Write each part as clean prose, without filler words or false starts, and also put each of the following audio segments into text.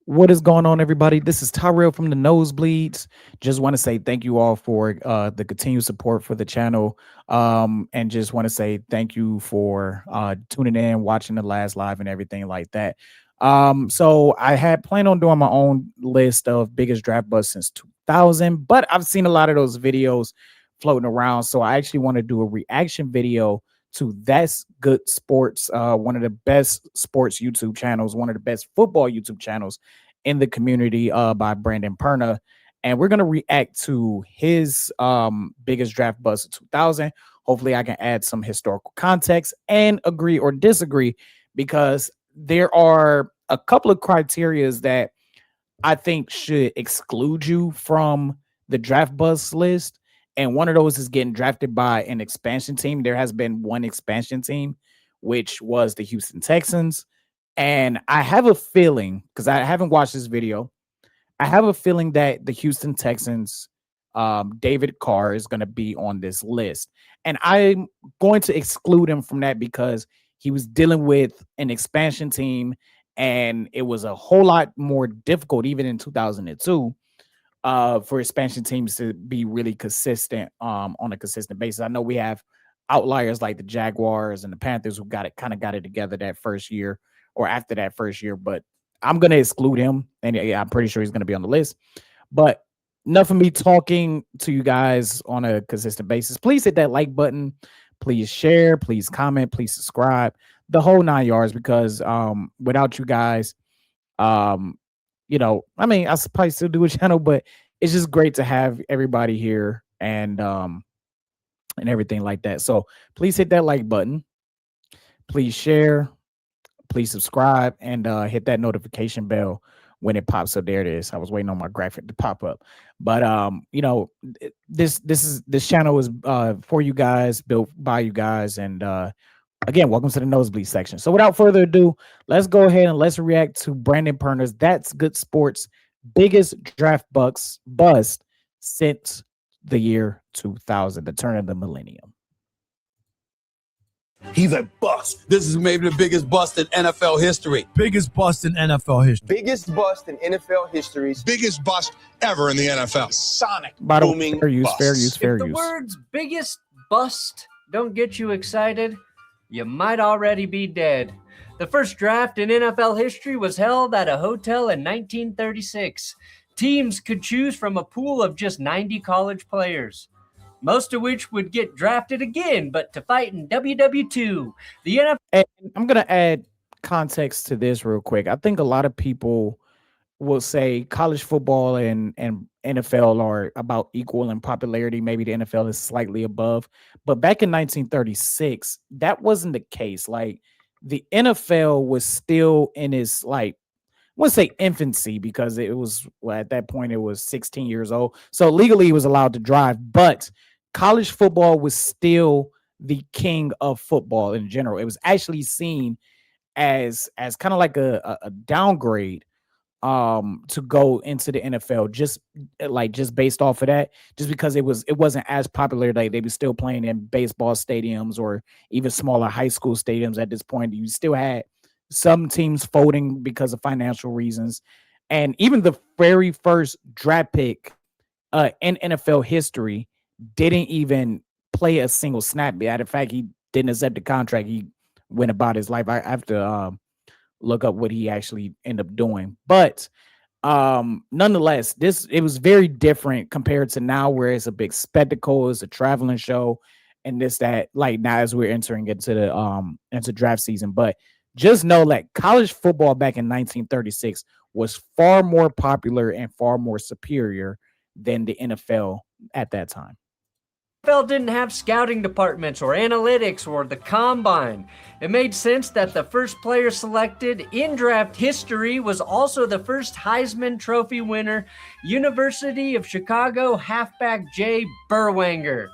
What is going on, everybody? This is Tyrell from the Nosebleeds. Just want to say thank you all for the continued support for the channel, and just want to say thank you for tuning in, watching the last live, and everything like that. So I had planned on doing my own list of biggest draft busts since 2000, but I've seen a lot of those videos floating around, so I actually want to do a reaction video to That's Good Sports, one of the best sports YouTube channels, one of the best football YouTube channels in the community, by Brandon Perna. And we're gonna react to his biggest draft bust of 2000. Hopefully, I can add some historical context and agree or disagree, because there are a couple of criterias that I think should exclude you from the draft bust list. And one of those is getting drafted by an expansion team. There has been one expansion team, which was the Houston Texans. And I have a feeling, because I haven't watched this video, I have a feeling that the Houston Texans, David Carr is going to be on this list. And I'm going to exclude him from that because he was dealing with an expansion team, and it was a whole lot more difficult, even in 2002, for expansion teams to be really consistent, on a consistent basis. I know we have outliers like the Jaguars and the Panthers who got it together that first year or after that first year, but I'm gonna exclude him, and yeah, I'm pretty sure he's gonna be on the list. But enough of me talking to you guys on a consistent basis. Please hit that like button. Please share. Please comment. Please subscribe. The whole 9 yards, because without you guys, um, I mean, I probably still do a channel, but it's just great to have everybody here and everything like that. So please hit that like button. Please share. Please subscribe, and hit that notification bell when it pops up. There it is. I was waiting on my graphic to pop up. But this channel is for you guys, built by you guys, and again, welcome to the nosebleed section. So without further ado, let's go ahead and let's react to Brandon Perner's That's Good Sports biggest draft bust since the year 2000, the turn of the millennium. He's a bust. This is maybe the biggest bust in NFL history. Biggest bust in NFL history. Biggest bust in NFL history's biggest bust ever in the NFL. Sonic booming fair use. If the words biggest bust don't get you excited, you might already be dead. The first draft in NFL history was held at a hotel in 1936. Teams could choose from a pool of just 90 college players, most of which would get drafted again, but to fight in WW2. The NFL. And I'm going to add context to this real quick. I think a lot of people will say college football and NFL are about equal in popularity. Maybe the NFL is slightly above. But back in 1936, that wasn't the case. Like, the NFL was still in its, like, I wouldn't say infancy, because it was, well, at that point, it was 16 years old. So legally, he was allowed to drive, but college football was still the king of football in general. It was actually seen as kind of like a downgrade to go into the NFL, just based off of that, just because it wasn't as popular. Like, they were still playing in baseball stadiums or even smaller high school stadiums at this point. You still had some teams folding because of financial reasons. And even the very first draft pick in NFL history didn't even play a single snap. Matter of fact, he didn't accept the contract. He went about his life. I have to look up what he actually ended up doing. But nonetheless, it was very different compared to now, where it's a big spectacle, it's a traveling show, and that. Like, now, as we're entering into the into draft season. But just know that college football back in 1936 was far more popular and far more superior than the NFL at that time. NFL didn't have scouting departments or analytics or the combine. It made sense that the first player selected in draft history was also the first Heisman Trophy winner, University of Chicago halfback Jay Berwanger.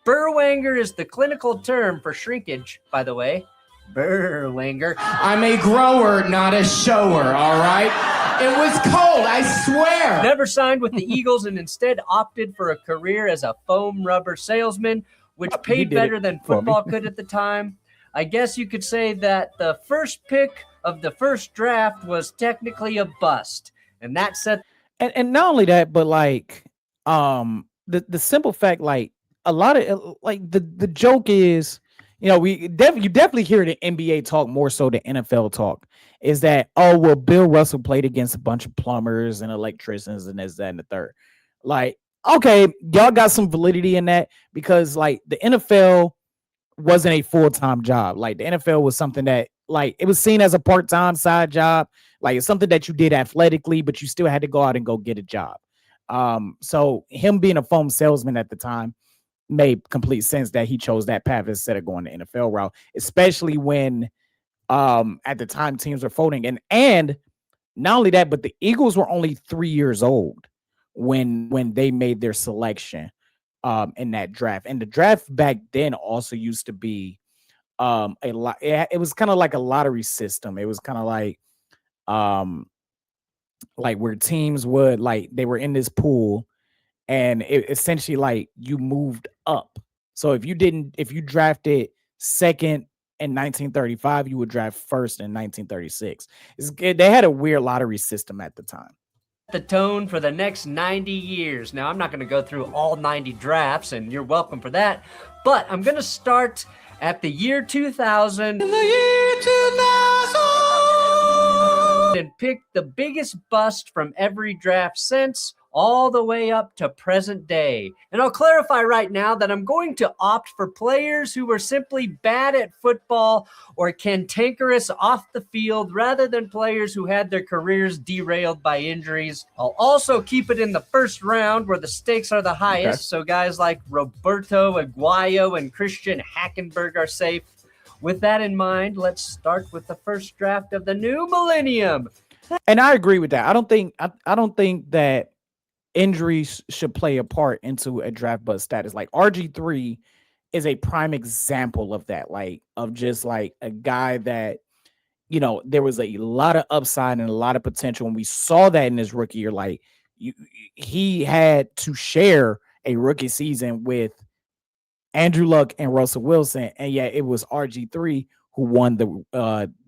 Berwanger is the clinical term for shrinkage, by the way. Berwanger. I'm a grower, not a shower, all right? It was cold, I swear. Never signed with the Eagles and instead opted for a career as a foam rubber salesman, which paid better than football could at the time. I guess you could say that the first pick of the first draft was technically a bust. And that set And not only that, but like the simple fact, like a lot of like the joke is, you definitely hear the NBA talk more so than NFL talk, is that, oh well, Bill Russell played against a bunch of plumbers and electricians and this, that, and the third. Like, okay, y'all got some validity in that, because like the NFL wasn't a full-time job. Like the NFL was something that, like, it was seen as a part-time side job. Like it's something that you did athletically, but you still had to go out and go get a job. So him being a phone salesman at the time made complete sense that he chose that path instead of going the NFL route, especially when at the time teams were folding. And not only that, but the Eagles were only 3 years old when they made their selection in that draft. And the draft back then also used to be a lot. It was kind of like a lottery system. It was kind of um like where teams would, like, they were in this pool, and it essentially, like, you moved up. So if you drafted second in 1935, you would draft first in 1936. They had a weird lottery system at the time. the tone for the next 90 years. Now, I'm not going to go through all 90 drafts, and you're welcome for that, but I'm going to start at the year 2000. In the year 2000! And pick the biggest bust from every draft since, all the way up to present day. And I'll clarify right now that I'm going to opt for players who were simply bad at football or cantankerous off the field, rather than players who had their careers derailed by injuries. I'll also keep it in the first round where the stakes are the highest, okay, so guys like Roberto Aguayo and Christian Hackenberg are safe. With that in mind, let's start with the first draft of the new millennium. And I agree with that. I don't think that injuries should play a part into a draft bust status. Like RG3 is a prime example of that, like of just like a guy that, there was a lot of upside and a lot of potential. And we saw that in his rookie year. Like he had to share a rookie season with Andrew Luck and Russell Wilson, and yet it was RG3 who won the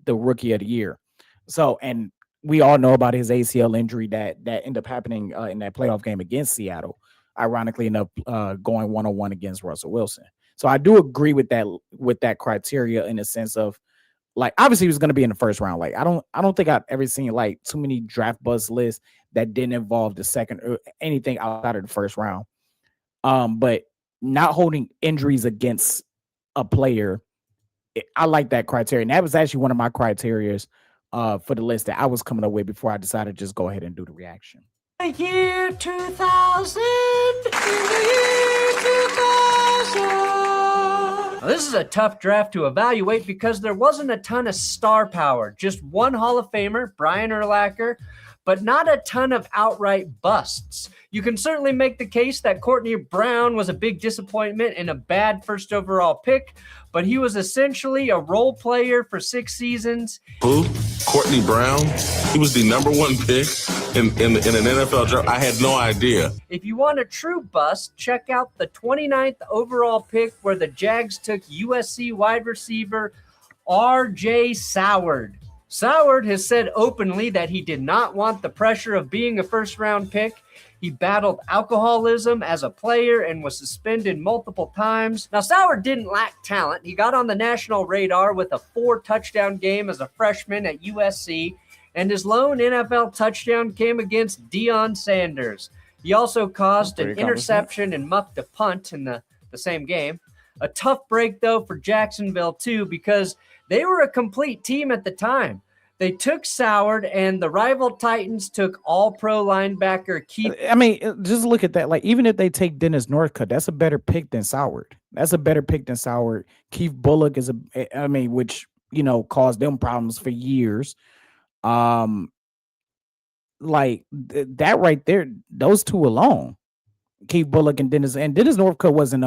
rookie of the year. So, and we all know about his ACL injury that ended up happening in that playoff game against Seattle. Ironically enough, going 1-on-1 against Russell Wilson. So I do agree with that criteria, in the sense of, like, obviously he was going to be in the first round. Like I don't think I've ever seen like too many draft bust lists that didn't involve the second or anything outside of the first round. But not holding injuries against a player, I like that criteria. And that was actually one of my criterias for the list that I was coming up with before I decided to just go ahead and do the reaction. The year 2000. In the year 2000. Now, this is a tough draft to evaluate because there wasn't a ton of star power. Just one Hall of Famer, Brian Urlacher, but not a ton of outright busts. You can certainly make the case that Courtney Brown was a big disappointment and a bad first overall pick, but he was essentially a role player for 6 seasons. Who? Courtney Brown? He was the number 1 pick in an NFL draft. I had no idea. If you want a true bust, check out the 29th overall pick where the Jags took USC wide receiver R.J. Soward. Soward has said openly that he did not want the pressure of being a first-round pick. He battled alcoholism as a player and was suspended multiple times. Now, Soward didn't lack talent. He got on the national radar with a 4-touchdown game as a freshman at USC, and his lone NFL touchdown came against Deion Sanders. He also caused an interception and muffed a punt in the same game. A tough break, though, for Jacksonville, too, because they were a complete team at the time. They took Soward, and the rival Titans took all-pro linebacker Keith. I mean, just look at that. Like, even if they take Dennis Northcutt, that's a better pick than Soward. Keith Bullock is which, caused them problems for years. That right there, those two alone, Keith Bullock and Dennis Northcutt wasn't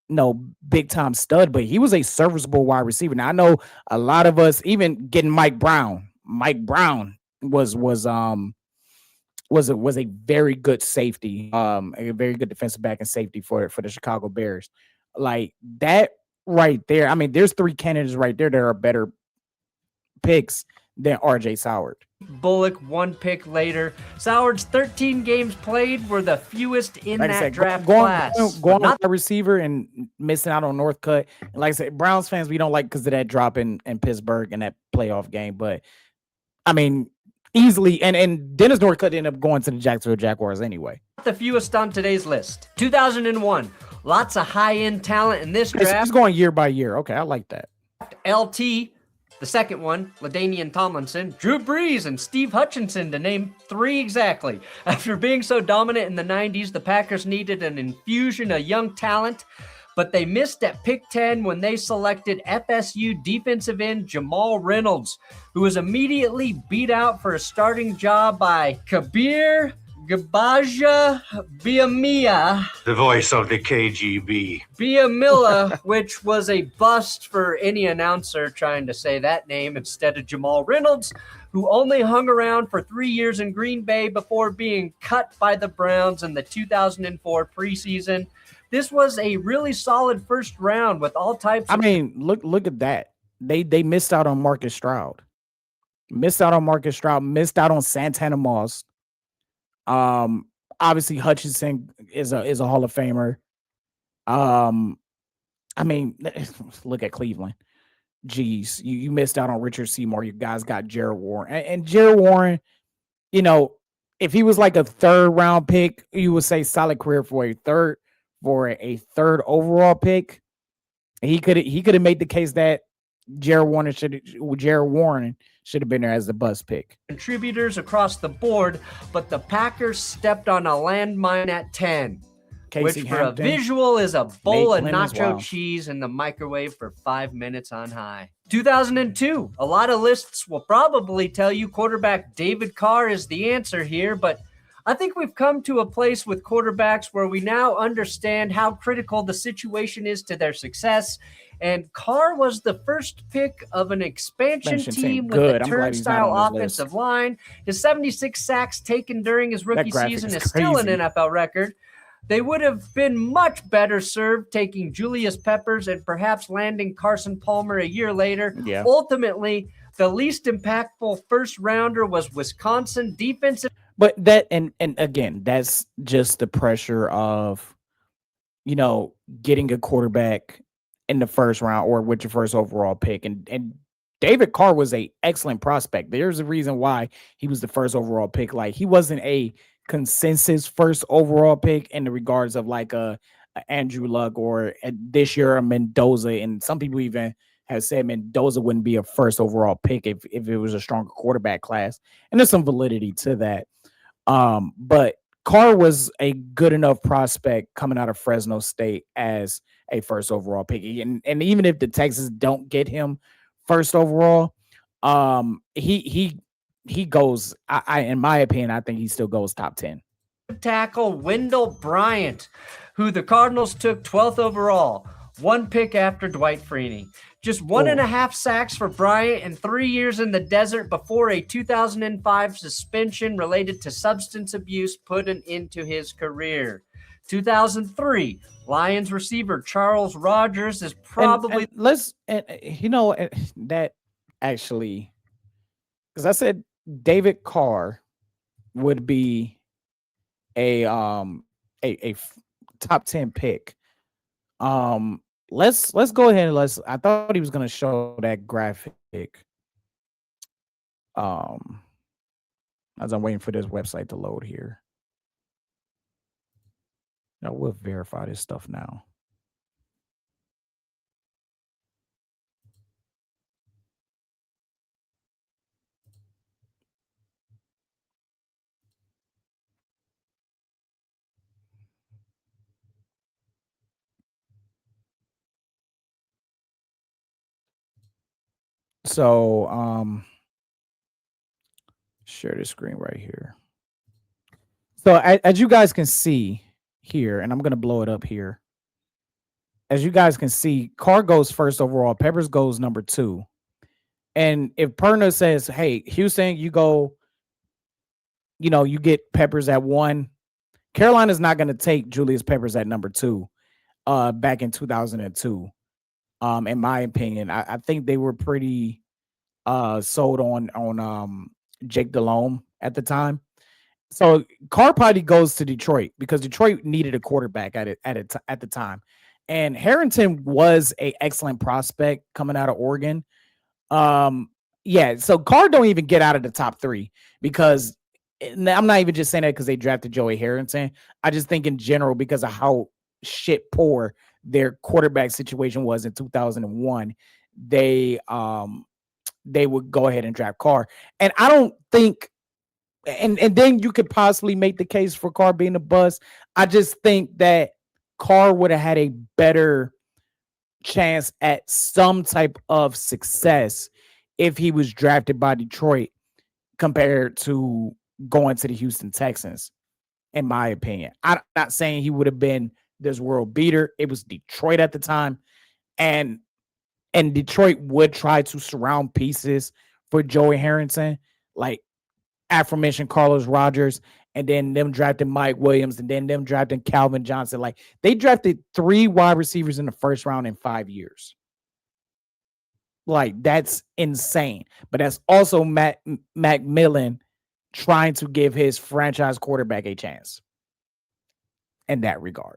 no big time stud, but he was a serviceable wide receiver. Now I know a lot of us, even getting Mike Brown was a very good safety, a very good defensive back and safety for the Chicago Bears. Like that right there. I mean, there's 3 candidates right there that are better picks than RJ Soward. Bullock 1 pick later. Soward's 13 games played were the fewest in Like I that said, draft going class. going But not on a receiver and missing out on Northcutt. And like I said, Browns fans, we don't like because of that drop in Pittsburgh and that playoff game. But I mean, easily, and Dennis Northcutt ended up going to the Jacksonville Jaguars anyway. the fewest on today's list. 2001. Lots of high-end talent in this It's draft. going year by year. Okay, I like that. LT, the second one, LaDainian Tomlinson, Drew Brees, and Steve Hutchinson, to name 3 exactly. After being so dominant in the 90s, the Packers needed an infusion of young talent, but they missed at pick 10 when they selected FSU defensive end Jamal Reynolds, who was immediately beat out for a starting job by Kabir Gabaja Biamia. The voice of the KGB. Biamila, which was a bust for any announcer trying to say that name instead of Jamal Reynolds, who only hung around for 3 years in Green Bay before being cut by the Browns in the 2004 preseason. This was a really solid first round with all types I of mean, look at that. They missed out on Marcus Stroud. Missed out on Santana Moss. Obviously Hutchinson is a Hall of Famer. I mean, look at Cleveland. Jeez, you missed out on Richard Seymour. You guys got Jared Warren. And Jared Warren, you know, if he was like a 3rd round pick, you would say solid career for a third overall pick. He could have made the case that Jared Warren should have been there as the bust pick. contributors across the board, but the Packers stepped on a landmine at 10. Casey Which for Hampton, a visual is a bowl of Nate Clemens, nacho wow. cheese in the microwave for 5 minutes on high. 2002. A lot of lists will probably tell you quarterback David Carr is the answer here, but I think we've come to a place with quarterbacks where we now understand how critical the situation is to their success. And Carr was the first pick of an expansion team with Good. a I'm glad he's not turnstile on this offensive line. His 76 sacks taken during his rookie graphic season is is still an crazy. NFL record. They would have been much better served taking Julius Peppers and perhaps landing Carson Palmer a year later. Yeah. Ultimately, the least impactful first rounder was Wisconsin defensive. But that and again, that's just the pressure of, you know, getting a quarterback in the first round or with your first overall pick. And David Carr was a excellent prospect. There's a reason why he was the first overall pick. Like, he wasn't a consensus first overall pick in the regards of like a Andrew Luck or this year a Mendoza. And some people even have said Mendoza wouldn't be a first overall pick if it was a stronger quarterback class. And there's some validity to that. But Carr was a good enough prospect coming out of Fresno State as a first overall pick. And even if the Texans don't get him first overall, he goes, I in my opinion, I think he still goes top 10. Tackle Wendell Bryant, who the Cardinals took 12th overall, 1 pick after Dwight Freeney. Just 1.5 sacks for Bryant and 3 years in the desert before a 2005 suspension related to substance abuse put an end to his career. 2003, Lions receiver Charles Rogers is probably that actually, because I said David Carr would be a top 10 pick. Let's go ahead and I thought he was gonna show that graphic. As I'm waiting for this website to load here. Now we'll verify this stuff now. So share the screen right here. So as you guys can see here, and I'm gonna blow it up here. As you guys can see, Carr goes first overall, Peppers goes number 2. And if Perna says, hey, Houston, you go, you get Peppers at 1, Carolina's not gonna take Julius Peppers at number 2 back in 2002. In my opinion, I think they were pretty sold on Jake Delhomme at the time. So Carr probably goes to Detroit because Detroit needed a quarterback at the time, and Harrington was a excellent prospect coming out of Oregon. Um, yeah, so Carr don't even get out of the top 3 because I'm not even just saying that because they drafted Joey Harrington. I just think in general because of how shit poor their quarterback situation was in 2001, they would go ahead and draft Carr. And I don't think and then you could possibly make the case for Carr being a bust. I just think that Carr would have had a better chance at some type of success if he was drafted by Detroit compared to going to the Houston Texans, in my opinion. I'm not saying he would have been this world beater. It was Detroit at the time. And Detroit would try to surround pieces for Joey Harrington, like aforementioned Carlos Rogers, and then them drafting Mike Williams, and then them drafting Calvin Johnson. Like they drafted 3 wide receivers in the first round in 5 years. Like that's insane. But that's also Macmillan trying to give his franchise quarterback a chance in that regard.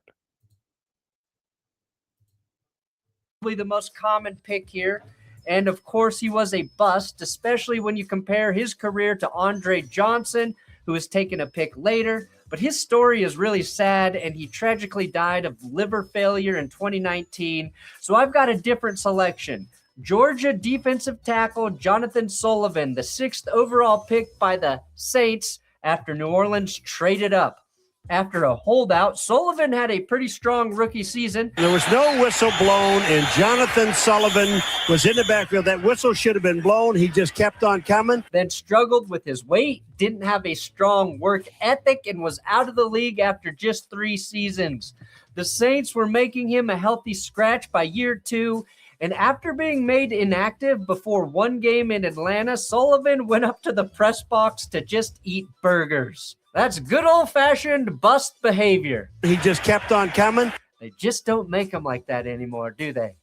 The most common pick here. And of course, he was a bust, especially when you compare his career to Andre Johnson, who was taken a pick later. But his story is really sad, and he tragically died of liver failure in 2019. So I've got a different selection. Georgia defensive tackle Jonathan Sullivan, the 6th overall pick by the Saints after New Orleans traded up. After a holdout, Sullivan had a pretty strong rookie season. There was no whistle blown, and Jonathan Sullivan was in the backfield. That whistle should have been blown. He just kept on coming. Then struggled with his weight, didn't have a strong work ethic, and was out of the league after just 3 seasons. The Saints were making him a healthy scratch by year 2, and after being made inactive before 1 game in Atlanta, Sullivan went up to the press box to just eat burgers. That's good old-fashioned bust behavior. He just kept on coming. They just don't make them like that anymore, do they?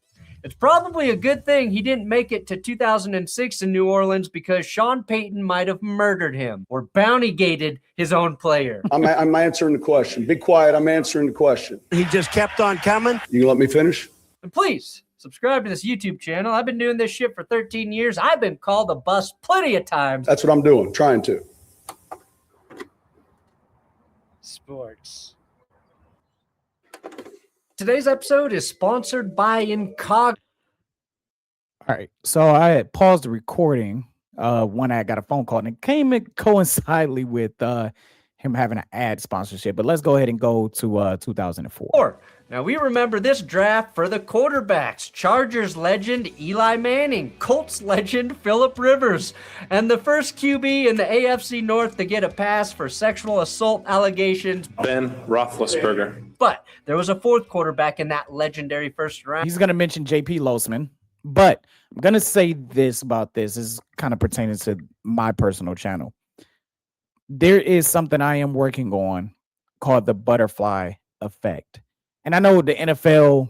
It's probably a good thing he didn't make it to 2006 in New Orleans because Sean Payton might have murdered him or bounty-gated his own player. I'm answering the question. Be quiet. I'm answering the question. He just kept on coming. You can let me finish? And please, subscribe to this YouTube channel. I've been doing this shit for 13 years. I've been called a bust plenty of times. That's what I'm doing, trying to. Sports. Today's episode is sponsored by Incog. All right. So I had paused the recording when I got a phone call, and it came in coincidentally with him having an ad sponsorship. But let's go ahead and go to 2004. Now, we remember this draft for the quarterbacks. Chargers legend Eli Manning, Colts legend Phillip Rivers, and the first QB in the AFC North to get a pass for sexual assault allegations, Ben Roethlisberger. But there was a 4th quarterback in that legendary first round. He's going to mention J.P. Losman, but I'm going to say this about this. This is kind of pertaining to my personal channel. There is something I am working on called the butterfly effect. And I know the NFL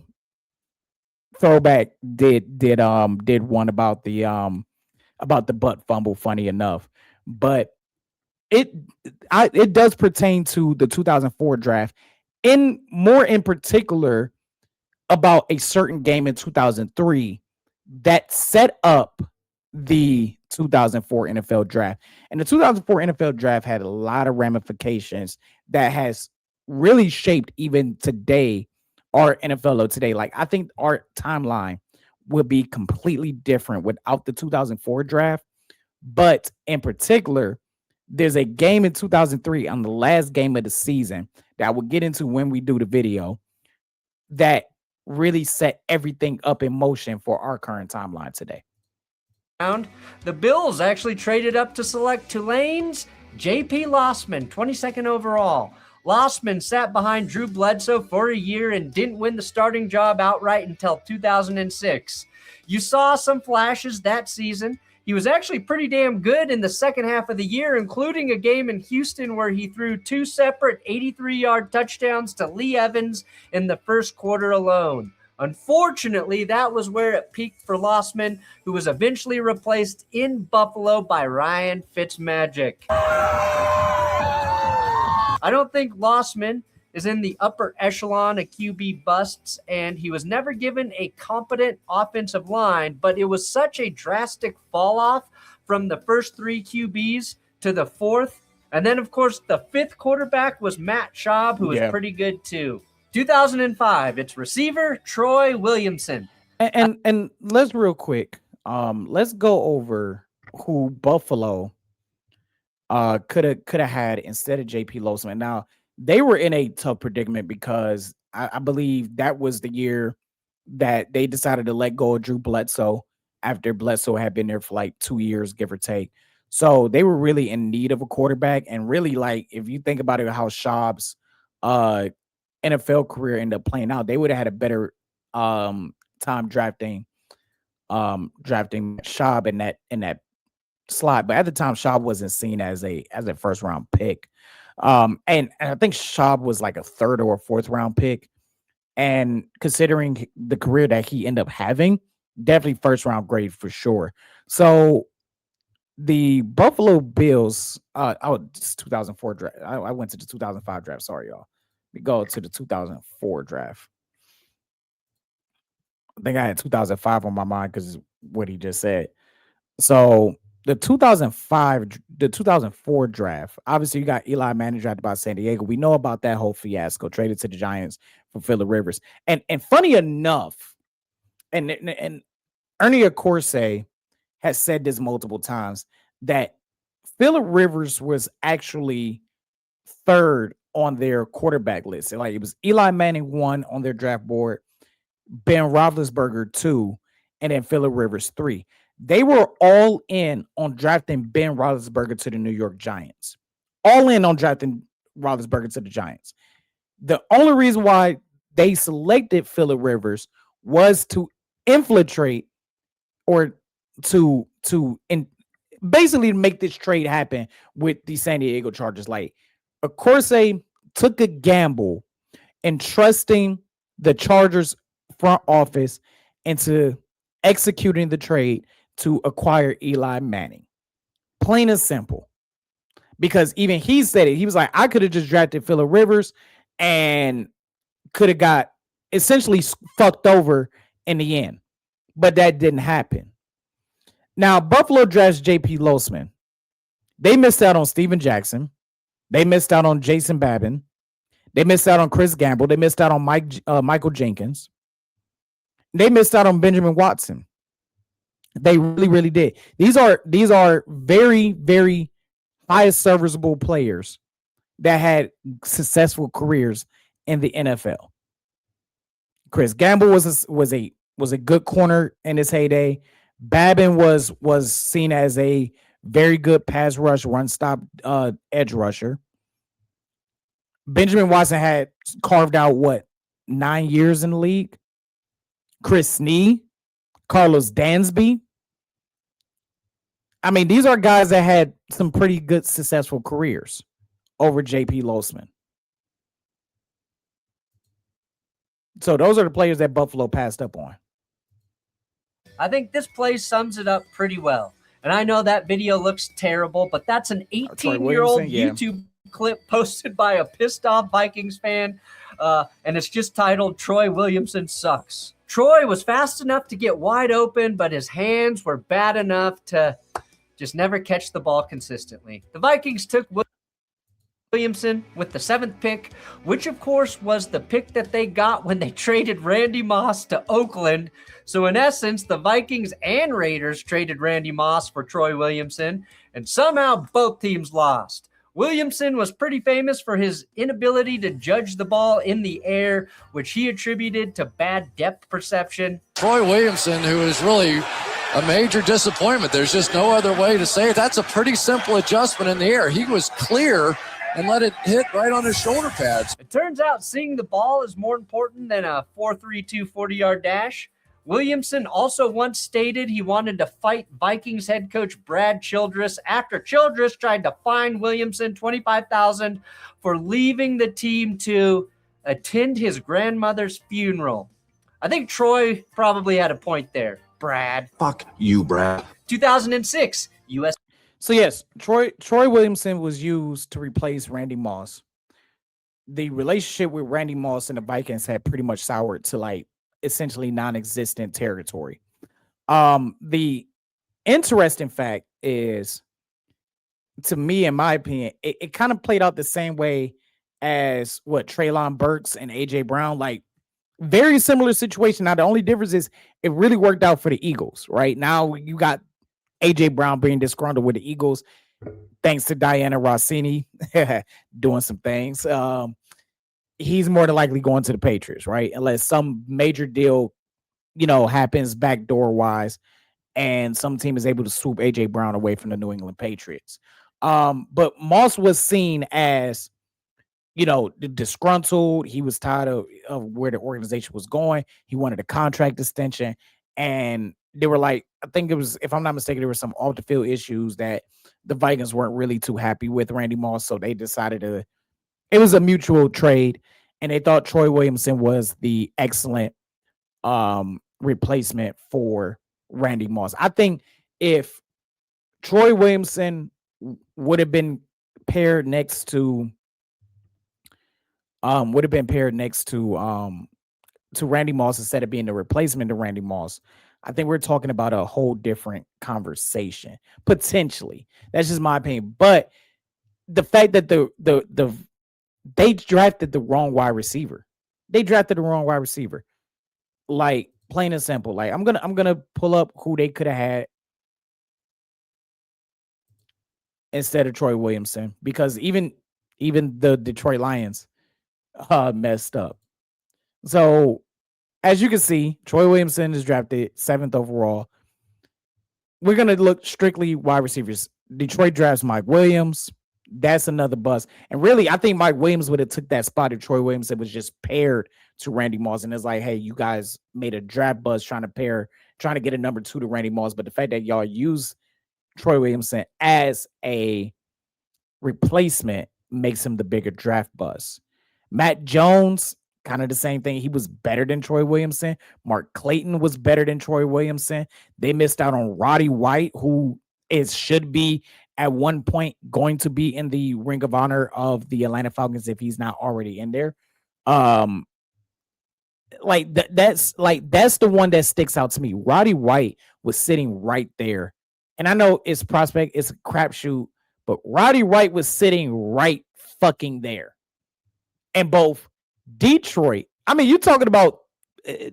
throwback did one about the butt fumble, funny enough, but it does pertain to the 2004 draft, in particular about a certain game in 2003 that set up the 2004 NFL draft. And the 2004 NFL draft had a lot of ramifications that has really shaped even today our NFL of today. Like I think our timeline would be completely different without the 2004 draft. But in particular, there's a game in 2003 on the last game of the season that I will get into when we do the video that really set everything up in motion for our current timeline today. The Bills actually traded up to select Tulane's J.P. Losman, 22nd overall. Losman sat behind Drew Bledsoe for a year and didn't win the starting job outright until 2006. You saw some flashes that season. He was actually pretty damn good in the second half of the year, including a game in Houston where he threw 2 separate 83-yard touchdowns to Lee Evans in the first quarter alone. Unfortunately, that was where it peaked for Lossman, who was eventually replaced in Buffalo by Ryan Fitzmagic. I don't think Lossman is in the upper echelon of QB busts, and he was never given a competent offensive line, but it was such a drastic fall off from the first 3 QBs to the 4th. And then, of course, the 5th quarterback was Matt Schaub, who was pretty good too. 2005, it's receiver Troy Williamson. And let's real quick, let's go over who Buffalo could have had instead of JP Losman. Now, they were in a tough predicament because I believe that was the year that they decided to let go of Drew Bledsoe after Bledsoe had been there for like 2 years, give or take. So they were really in need of a quarterback. And really, like, if you think about it, how Schaub's NFL career ended up playing out, they would have had a better time drafting Schaub in that slot. But at the time, Schaub wasn't seen as a first round pick. And I think Schaub was like a 3rd or a 4th round pick. And considering the career that he ended up having, definitely first round grade for sure. So the Buffalo Bills, it's 2004 draft. I went to the 2005 draft. Sorry, y'all. We go to the 2004 draft. I think I had 2005 on my mind because what he just said. So the 2004 draft, obviously you got Eli Manning drafted by San Diego. We know about that whole fiasco, traded to the Giants for Phillip Rivers. And funny enough, and Ernie Accorsi has said this multiple times, that Phillip Rivers was actually 3rd on their quarterback list. Like, it was Eli Manning 1 on their draft board, Ben Roethlisberger 2, and then Phillip Rivers 3. They were all in on drafting Ben Roethlisberger to the New York Giants. All in on drafting Roethlisberger to the Giants. The only reason why they selected Phillip Rivers was to infiltrate or to basically make this trade happen with the San Diego Chargers. Like, Accorsi took a gamble in trusting the Chargers front office into executing the trade to acquire Eli Manning. Plain and simple. Because even he said it. He was like, I could have just drafted Phillip Rivers and could have got essentially fucked over in the end. But that didn't happen. Now, Buffalo drafts J.P. Losman. They missed out on Steven Jackson. They missed out on Jason Babin. They missed out on Chris Gamble. They missed out on Michael Jenkins. They missed out on Benjamin Watson. They really, really did. These are very, very highest serviceable players that had successful careers in the NFL. Chris Gamble was a good corner in his heyday. Babin was seen as a very good pass rush, run stop edge rusher. Benjamin Watson had carved out 9 years in the league. Chris Snee, Carlos Dansby. I mean, these are guys that had some pretty good successful careers over JP Losman. So those are the players that Buffalo passed up on. I think this play sums it up pretty well. And I know that video looks terrible, but that's an 18-year-old YouTube clip posted by a pissed off Vikings fan. And it's just titled, Troy Williamson Sucks. Troy was fast enough to get wide open, but his hands were bad enough to just never catch the ball consistently. The Vikings took Williamson with the 7th pick, which of course was the pick that they got when they traded Randy Moss to Oakland. So in essence, the Vikings and Raiders traded Randy Moss for Troy Williamson, and somehow both teams lost. Williamson was pretty famous for his inability to judge the ball in the air, which he attributed to bad depth perception. Troy Williamson, who is really a major disappointment. There's just no other way to say it. That's a pretty simple adjustment in the air. He was clear and let it hit right on his shoulder pads. It turns out seeing the ball is more important than a 4.32 40-yard dash. Williamson also once stated he wanted to fight Vikings head coach Brad Childress after Childress tried to fine Williamson $25,000 for leaving the team to attend his grandmother's funeral. I think Troy probably had a point there. Brad. Fuck you, Brad. 2006, U.S. So yes, Troy Williamson was used to replace Randy Moss. The relationship with Randy Moss and the Vikings had pretty much soured to like essentially non-existent territory. The interesting fact is, to me, in my opinion, it kind of played out the same way as what Treylon Burks and AJ Brown, like very similar situation. Now, the only difference is it really worked out for the Eagles, right? Now you got AJ Brown being disgruntled with the Eagles, thanks to Diana Rossini doing some things. He's more than likely going to the Patriots, right? Unless some major deal, happens backdoor wise, and some team is able to swoop AJ Brown away from the New England Patriots. But Moss was seen as, disgruntled. He was tired of where the organization was going. He wanted a contract extension. And they were like, I think it was, if I'm not mistaken, there were some off the field issues that the Vikings weren't really too happy with Randy Moss. So they decided it was a mutual trade. And they thought Troy Williamson was the excellent replacement for Randy Moss. I think if Troy Williamson would have been paired next to Randy Moss instead of being the replacement to Randy Moss, I think we're talking about a whole different conversation. Potentially. That's just my opinion. But the fact that they drafted the wrong wide receiver. Like, plain and simple. Like, I'm gonna pull up who they could have had instead of Troy Williamson, because even the Detroit Lions messed up. So as you can see, Troy Williamson is drafted 7th overall. We're gonna look strictly wide receivers. Detroit drafts Mike Williams. That's another bust. And really, I think Mike Williams would have took that spot if Troy Williamson was just paired to Randy Moss. And it's like, hey, you guys made a draft bust trying to get a number 2 to Randy Moss. But the fact that y'all use Troy Williamson as a replacement makes him the bigger draft bust. Matt Jones, kind of the same thing. He was better than Troy Williamson. Mark Clayton was better than Troy Williamson. They missed out on Roddy White, who should be at one point going to be in the Ring of Honor of the Atlanta Falcons if he's not already in there. That's the one that sticks out to me. Roddy White was sitting right there. And I know it's prospect, it's a crapshoot, but Roddy White was sitting right fucking there. And both Detroit, I mean, you're talking about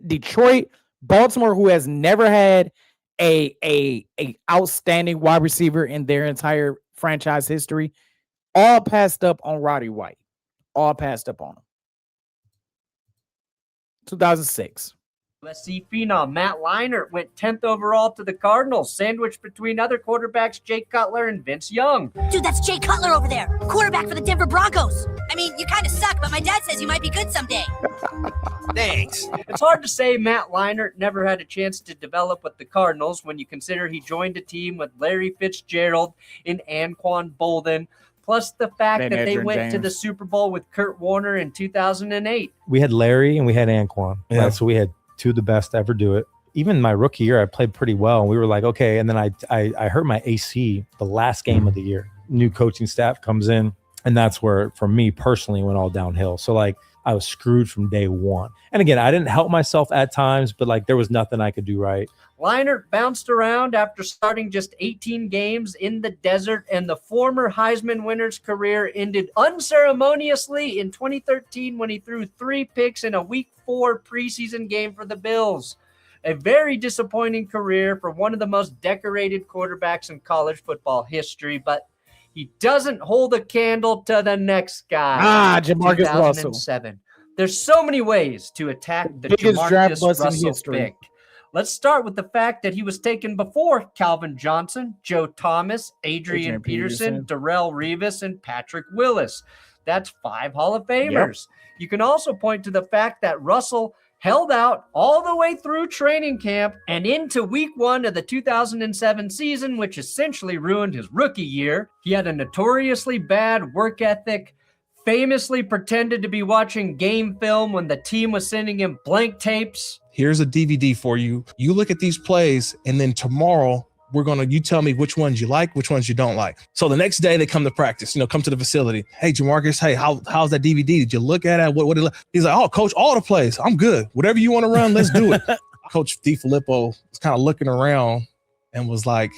Detroit, Baltimore, who has never had a outstanding wide receiver in their entire franchise history, all passed up on Roddy White. All passed up on him. 2006. USC phenom Matt Leinart went 10th overall to the Cardinals, sandwiched between other quarterbacks Jay Cutler and Vince Young. Dude, that's Jay Cutler over there, quarterback for the Denver Broncos. I mean, you kind of suck, but my dad says you might be good someday. Thanks. It's hard to say Matt Leinart never had a chance to develop with the Cardinals when you consider he joined a team with Larry Fitzgerald and Anquan Bolden, plus the fact that they went to the Super Bowl with Kurt Warner in 2008. We had Larry and we had Anquan. Yeah. Right? So we had two of the best to ever do it. Even my rookie year, I played pretty well. And we were like, okay. And then I hurt my AC the last game of the year. New coaching staff comes in. And that's where, for me personally, went all downhill. So like I was screwed from day one. And again, I didn't help myself at times, but like there was nothing I could do right. Leinart bounced around after starting just 18 games in the desert, and the former Heisman winner's career ended unceremoniously in 2013 when he threw 3 picks in a Week 4 preseason game for the Bills. A very disappointing career for one of the most decorated quarterbacks in college football history, but he doesn't hold a candle to the next guy. Jamarcus Russell. There's so many ways to attack the biggest draft Jamarcus bust in Russell history. pick. Let's start with the fact that he was taken before Calvin Johnson, Joe Thomas, Adrian Peterson, Darrelle Revis, and Patrick Willis. That's 5 Hall of Famers. Yep. You can also point to the fact that Russell held out all the way through training camp and into Week 1 of the 2007 season, which essentially ruined his rookie year. He had a notoriously bad work ethic, famously pretended to be watching game film when the team was sending him blank tapes. here's a DVD for you. You look at these plays, and then tomorrow you tell me which ones you like, which ones you don't like. So the next day they come to practice, come to the facility. Hey, Jamarcus, hey, how's that DVD? Did you look at it? What he's like, oh, coach, all the plays. I'm good. Whatever you want to run, let's do it. Coach DiFilippo was kind of looking around and was like,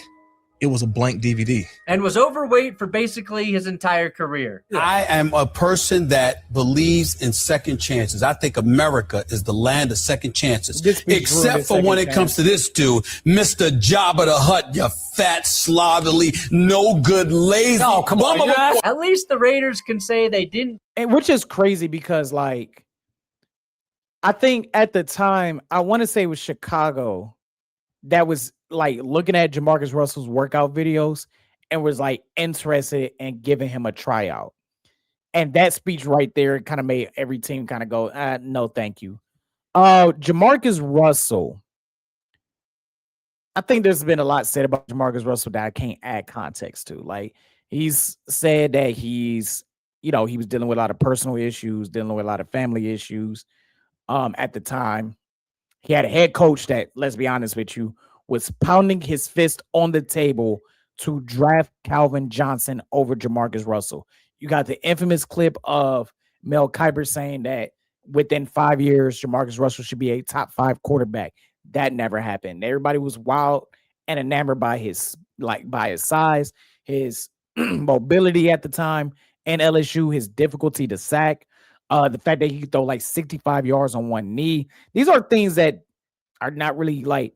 it was a blank DVD. And was overweight for basically his entire career. I am a person that believes in second chances. I think America is the land of second chances. Except for when it comes to this dude, Mr. Jabba the Hutt, you fat, slovenly, no good, lazy. Oh, come on. At least the Raiders can say they didn't. And which is crazy because, like, I think at the time, I want to say it was Chicago that was like looking at Jamarcus Russell's workout videos and was like interested in giving him a tryout. And that speech right there kind of made every team kind of go, no, thank you. Jamarcus Russell. I think there's been a lot said about Jamarcus Russell that I can't add context to. Like, he's said that he was dealing with a lot of personal issues, dealing with a lot of family issues. At the time, he had a head coach that, let's be honest with you, was pounding his fist on the table to draft Calvin Johnson over Jamarcus Russell. You got the infamous clip of Mel Kiper saying that within 5 years, Jamarcus Russell should be a top 5 quarterback. That never happened. Everybody was wild and enamored by his size, his mobility at the time, and LSU, his difficulty to sack, the fact that he could throw like 65 yards on one knee. These are things that are not really like,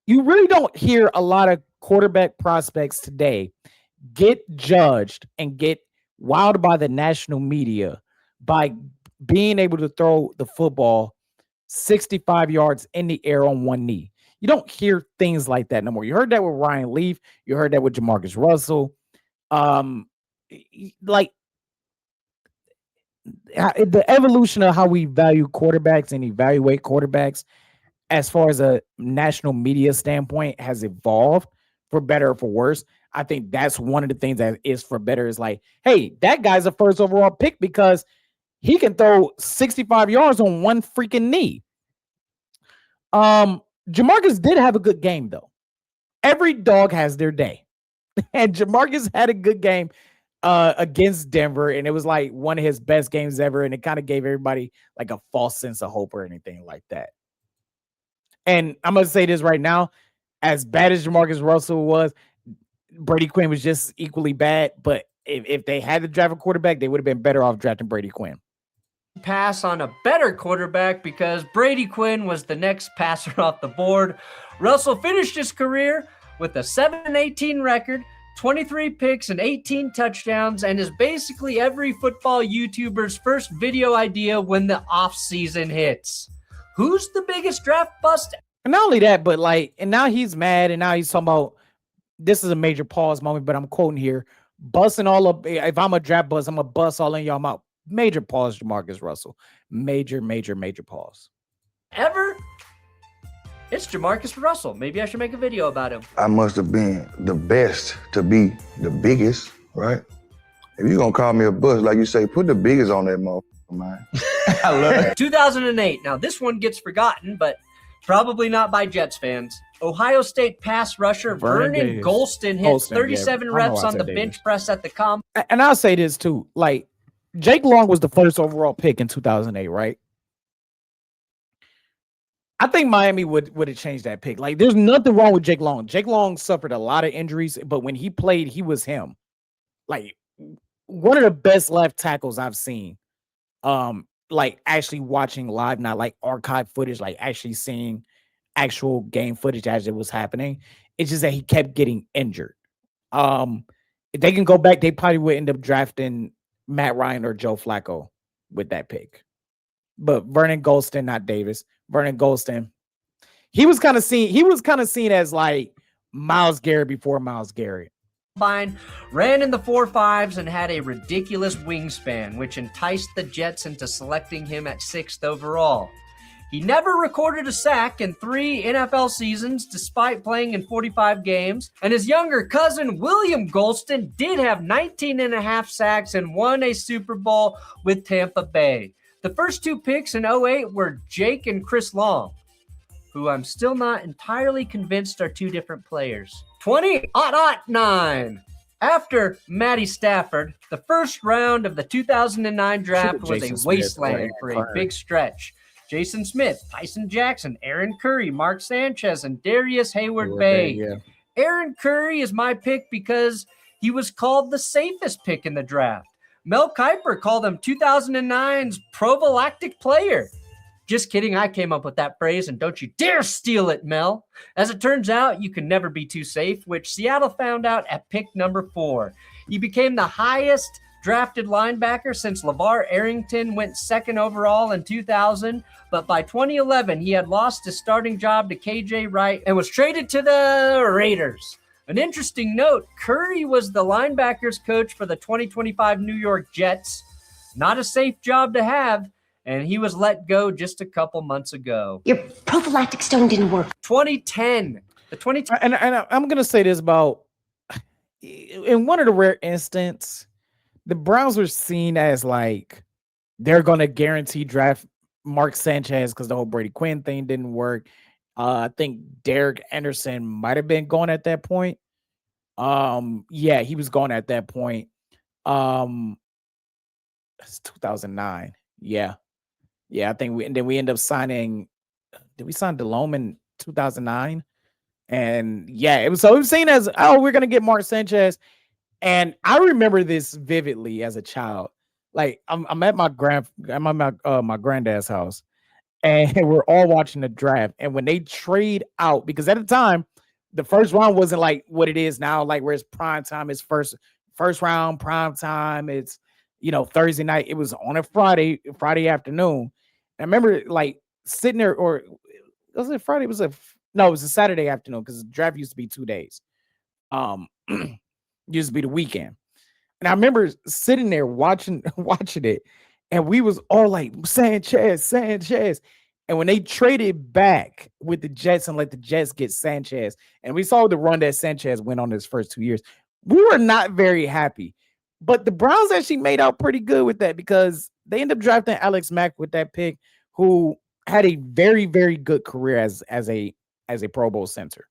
you really don't hear a lot of quarterback prospects today get judged and get wowed by the national media by being able to throw the football 65 yards in the air on one knee. You don't hear things like that no more. You heard that with Ryan Leaf. You heard that with Jamarcus Russell. Like the evolution of how we value quarterbacks and evaluate quarterbacks as far as a national media standpoint has evolved for better or for worse. I think that's one of the things that is for better is like, hey, that guy's a first overall pick because he can throw 65 yards on one freaking knee. Jamarcus did have a good game, though. Every dog has their day. And Jamarcus had a good game against Denver, and it was like one of his best games ever, and it kind of gave everybody like a false sense of hope or anything like that. And I'm going to say this right now, as bad as Jamarcus Russell was, Brady Quinn was just equally bad, but if they had to draft a quarterback, they would have been better off drafting Brady Quinn. Pass on a better quarterback because Brady Quinn was the next passer off the board. Russell finished his career with a 7-18 record, 23 picks and 18 touchdowns, and is basically every football YouTuber's first video idea when the offseason hits. Who's the biggest draft bust? And not only that, but like, and now he's mad, and now he's talking about, this is a major pause moment, but I'm quoting here, busting all up. If I'm a draft bust, I'm going to bust all in y'all mouth. Major pause, Jamarcus Russell. Major pause. Ever? It's Jamarcus Russell. Maybe I should make a video about him. I must have been the best to be the biggest, right? If you're going to call me a bust, like you say, put the biggest on that motherfucker, man. I love it. 2008. Now, this one gets forgotten, but probably not by Jets fans. Ohio State pass rusher Vernon Golston hit 37 reps on the bench press at the combine. And I'll say this too. Like, Jake Long was the first overall pick in 2008, right? I think Miami would have changed that pick. Like, there's nothing wrong with Jake Long. Jake Long suffered a lot of injuries, but when he played, he was him. Like, one of the best left tackles I've seen. Like, actually watching live, not like archive footage, like actually seeing actual game footage as it was happening. It's just that he kept getting injured. If they can go back, they probably would end up drafting Matt Ryan or Joe Flacco with that pick. But Vernon Golston, not Davis. Vernon Golston, he was kind of seen as like Myles Garrett before Myles Garrett. Ran in the 4.5s and had a ridiculous wingspan, which enticed the Jets into selecting him at 6th overall. He never recorded a sack in 3 NFL seasons, despite playing in 45 games, and his younger cousin, William Golston, did have 19.5 sacks and won a Super Bowl with Tampa Bay. The first 2 picks in 2008 were Jake and Chris Long. who I'm still not entirely convinced are two different players. 2009. After Matty Stafford, the first round of the 2009 draft was a wasteland for a big stretch. Jason Smith, Tyson Jackson, Aaron Curry, Mark Sanchez, and Darius Hayward-Bay. Yeah. Aaron Curry is my pick because he was called the safest pick in the draft. Mel Kiper called him 2009's prophylactic player. Just kidding, I came up with that phrase, and don't you dare steal it, Mel. As it turns out, you can never be too safe, which Seattle found out at pick number 4. He became the highest drafted linebacker since LeVar Arrington went second overall in 2000, but by 2011, he had lost his starting job to KJ Wright and was traded to the Raiders. An interesting note, Curry was the linebackers coach for the 2025 New York Jets. Not a safe job to have, and he was let go just a couple months ago. Your prophylactic stone didn't work. 2010. The 2010. And I'm going to say this about, in one of the rare instances, the Browns were seen as like, they're going to guarantee draft Mark Sanchez because the whole Brady Quinn thing didn't work. I think Derek Anderson might have been gone at that point. Yeah, he was gone at that point. It's 2009. Yeah. I think we end up signing. Did we sign Delhomme in 2009? And yeah, it was seen as, oh, we're gonna get Mark Sanchez. And I remember this vividly as a child. Like I'm at my granddad's house, and we're all watching the draft. And when they trade out, because at the time, the first round wasn't like what it is now, like where it's prime time, it's first round prime time, it's Thursday night. It was on a Friday afternoon. I remember like sitting there, or was it Friday? It was a Saturday afternoon because the draft used to be 2 days. Used to be the weekend. And I remember sitting there watching it, and we was all like, Sanchez. And when they traded back with the Jets and let the Jets get Sanchez, and we saw the run that Sanchez went on his first 2 years, we were not very happy. But the Browns actually made out pretty good with that because they ended up drafting Alex Mack with that pick, who had a very, very good career as a Pro Bowl center.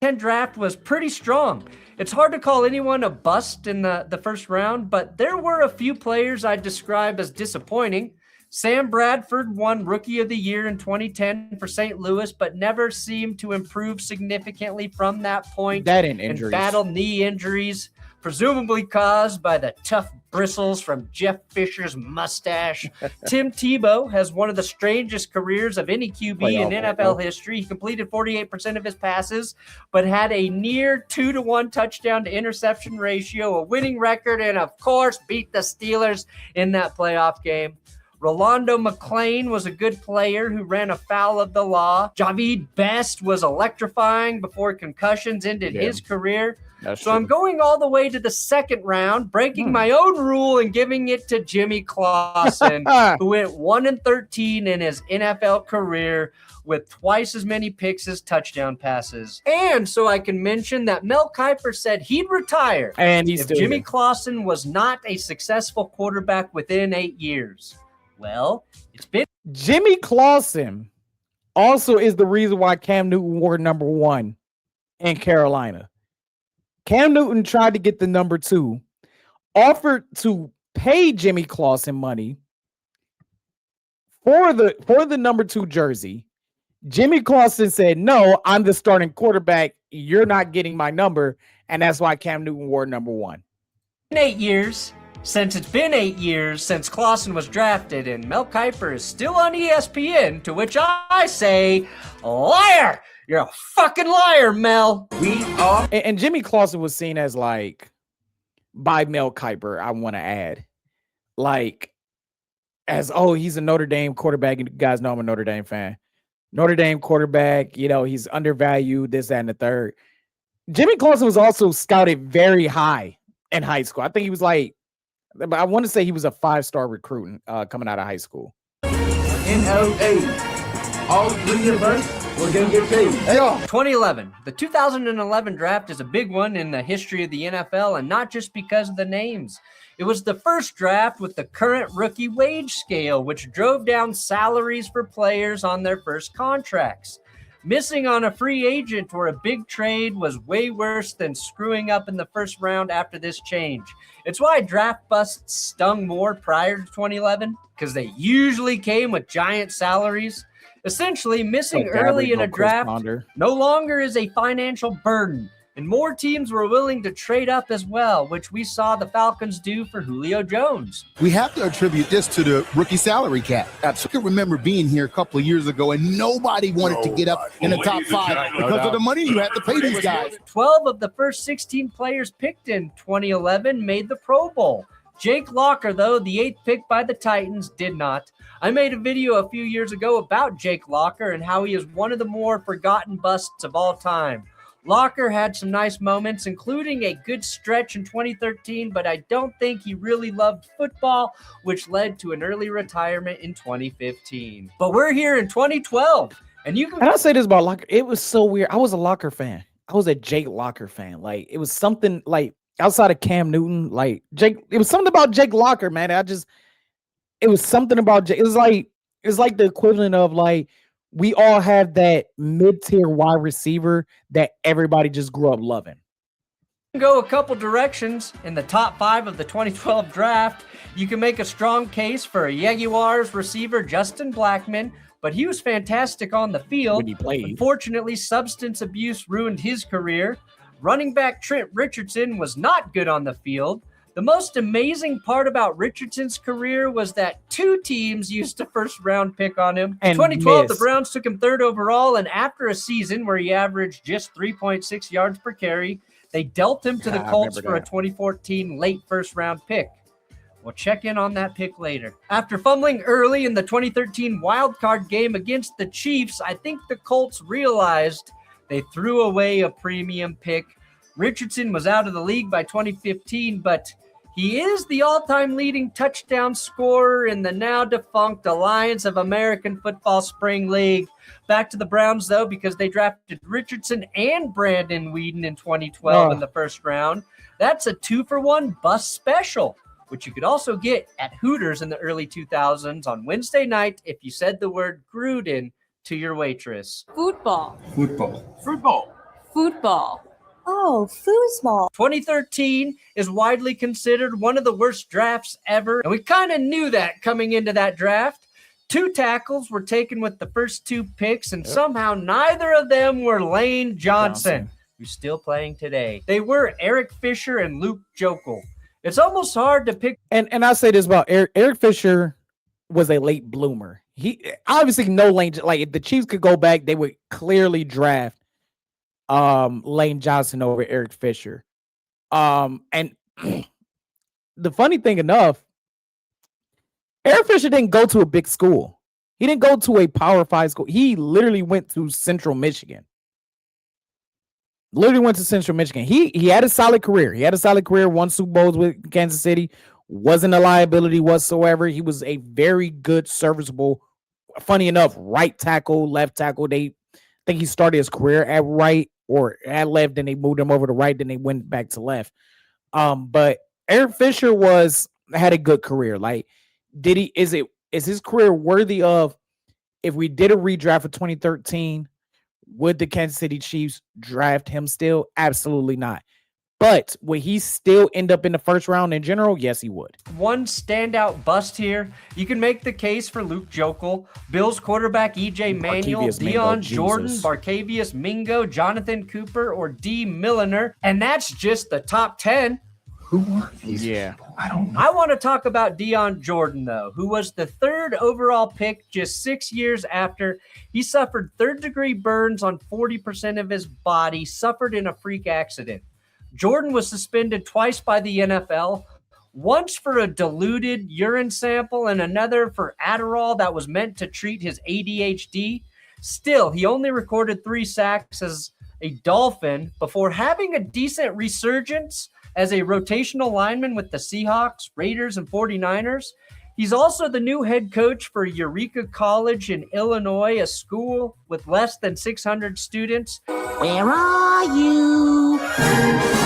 10 draft was pretty strong. It's hard to call anyone a bust in the first round, but there were a few players I'd describe as disappointing. Sam Bradford won Rookie of the Year in 2010 for St. Louis, but never seemed to improve significantly from that point. That and battled knee injuries, presumably caused by the tough bristles from Jeff Fisher's mustache. Tim Tebow has one of the strangest careers of any QB in NFL history. He completed 48% of his passes, but had a near 2-to-1 touchdown to interception ratio, a winning record, and of course beat the Steelers in that playoff game. Rolando McClain was a good player who ran afoul of the law. Javid Best was electrifying before concussions ended his career. So I'm going all the way to the second round, breaking my own rule and giving it to Jimmy Clausen, who went 1-13 in his NFL career with twice as many picks as touchdown passes. And so I can mention that Mel Kiper said he'd retire if Jimmy Clausen was not a successful quarterback within 8 years. Well, it's been Jimmy Clausen also is the reason why Cam Newton wore number 1 in Carolina. Cam Newton tried to get the number 2, offered to pay Jimmy Clausen money for the number 2 jersey. Jimmy Clausen said, "No, I'm the starting quarterback. You're not getting my number," and that's why Cam Newton wore number 1. 8 years. Since it's been 8 years since Clausen was drafted, and Mel Kiper is still on ESPN, to which I say, liar! You're a fucking liar, Mel. We are. And Jimmy Clausen was seen as like, by Mel Kiper, I want to add, like, as, oh, he's a Notre Dame quarterback. You guys know I'm a Notre Dame fan. Notre Dame quarterback, he's undervalued, this, that, and the third. Jimmy Clausen was also scouted very high in high school. I think he was like, I want to say he was a 5-star recruit coming out of high school. In LA, all 3 of us We're gonna get paid. Hey. 2011. The 2011 draft is a big one in the history of the NFL, and not just because of the names. It was the first draft with the current rookie wage scale, which drove down salaries for players on their first contracts. Missing on a free agent or a big trade was way worse than screwing up in the first round after this change. It's why draft busts stung more prior to 2011, because they usually came with giant salaries. Essentially, missing early in a draft no longer is a financial burden, and more teams were willing to trade up as well, which we saw the Falcons do for Julio Jones. We have to attribute this to the rookie salary cap. I can remember being here a couple of years ago, and nobody wanted to get up in the top 5 because of the money you had to pay these guys. 12 of the first 16 players picked in 2011 made the Pro Bowl. Jake Locker, though, the 8th pick by the Titans, did not. I made a video a few years ago about Jake Locker and how he is one of the more forgotten busts of all time. Locker had some nice moments, including a good stretch in 2013, but I don't think he really loved football, which led to an early retirement in 2015. But we're here in 2012, and you can... And I'll say this about Locker. It was so weird. I was a Locker fan. I was a Jake Locker fan. Like, it was something, like, outside of Cam Newton, like, Jake... It was something about Jake Locker, man. It was something about Jake. It was like the equivalent of, like, we all have that mid-tier wide receiver that everybody just grew up loving. Go a couple directions. In the top 5 of the 2012 draft, you can make a strong case for a Jaguars receiver, Justin Blackmon, but he was fantastic on the field. When he played. Unfortunately, substance abuse ruined his career. Running back Trent Richardson was not good on the field. The most amazing part about Richardson's career was that 2 teams used a first-round pick on him. In 2012, the Browns took him 3rd overall, and after a season where he averaged just 3.6 yards per carry, they dealt him to the Colts for a 2014 late first-round pick. We'll check in on that pick later. After fumbling early in the 2013 wildcard game against the Chiefs, I think the Colts realized they threw away a premium pick. Richardson was out of the league by 2015, but he is the all-time leading touchdown scorer in the now-defunct Alliance of American Football Spring League. Back to the Browns, though, because they drafted Richardson and Brandon Weeden in 2012 in the first round. That's a 2-for-1 bust special, which you could also get at Hooters in the early 2000s on Wednesday night if you said the word Gruden to your waitress. Football. Football. Football. Football. Oh, foosball. 2013 is widely considered one of the worst drafts ever, and we kind of knew that coming into that draft. 2 tackles were taken with the first 2 picks, and somehow neither of them were Lane Johnson, who's still playing today. They were Eric Fisher and Luke Jokel. It's almost hard to pick. And I say this about Eric Fisher was a late bloomer. He obviously no Lane. Like, if the Chiefs could go back, they would clearly draft Lane Johnson over Eric Fisher. And the funny thing enough, Eric Fisher didn't go to a big school. He didn't go to a Power 5 school. He literally went to Central Michigan. He had a solid career. Won Super Bowls with Kansas City. Wasn't a liability whatsoever. He was a very good, serviceable, funny enough, right tackle, left tackle. They think he started his career at right or at left, then they moved him over to right, then they went back to left. But Eric Fisher had a good career. Like, is his career worthy of, if we did a redraft for 2013, would the Kansas City Chiefs draft him still? Absolutely not. But would he still end up in the first round in general? Yes, he would. One standout bust here. You can make the case for Luke Jokel, Bills quarterback E.J. Manuel, Deion Jordan, Barkevius Mingo, Jonathan Cooper, or D. Milliner. And that's just the top 10. Who are these people? I don't know. I want to talk about Deion Jordan, though, who was the 3rd overall pick just 6 years after he suffered 3rd-degree burns on 40% of his body, suffered in a freak accident. Jordan was suspended twice by the NFL, once for a diluted urine sample and another for Adderall that was meant to treat his ADHD. Still, he only recorded 3 sacks as a Dolphin before having a decent resurgence as a rotational lineman with the Seahawks, Raiders, and 49ers. He's also the new head coach for Eureka College in Illinois, a school with less than 600 students. Where are you?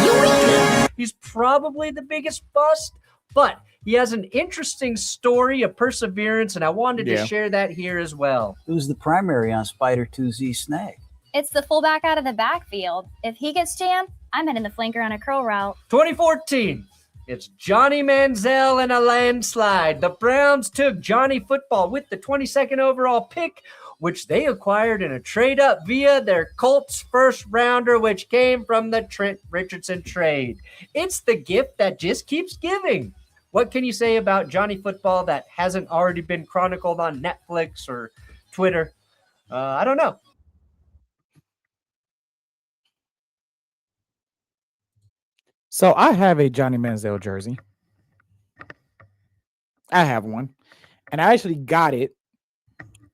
Eureka! He's probably the biggest bust, but he has an interesting story of perseverance, and I wanted to share that here as well. Who's the primary on Spider 2Z Snag? It's the fullback out of the backfield. If he gets jammed, I'm hitting the flanker on a curl route. 2014. It's Johnny Manziel in a landslide. The Browns took Johnny Football with the 22nd overall pick, which they acquired in a trade up via their Colts first rounder, which came from the Trent Richardson trade. It's the gift that just keeps giving. What can you say about Johnny Football that hasn't already been chronicled on Netflix or Twitter? I don't know. So I have a Johnny Manziel jersey. I have one. And I actually got it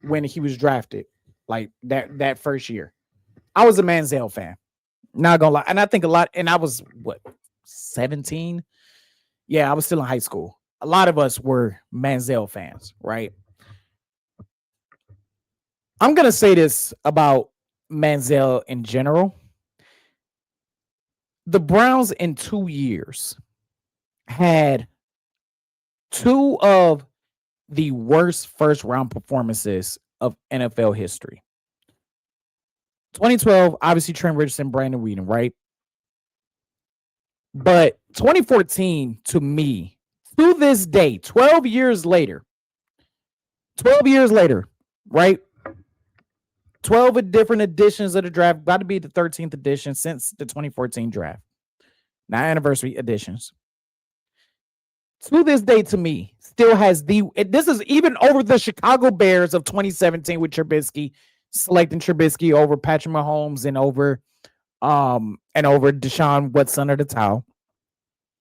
when he was drafted, like that first year. I was a Manziel fan. Not gonna lie. And I think a lot, and I was 17? Yeah, I was still in high school. A lot of us were Manziel fans, right? I'm gonna say this about Manziel in general. The Browns in 2 years had two of the worst first round performances of NFL history. 2012, obviously Trent Richardson, Brandon Weeden, right? But 2014, to me, to this day, 12 years later, right? 12 different editions of the draft, about to be the 13th edition since the 2014 draft. Not anniversary editions. To this day, to me, still has this is even over the Chicago Bears of 2017 with Trubisky, selecting Trubisky over Patrick Mahomes and over Deshaun Watson under the towel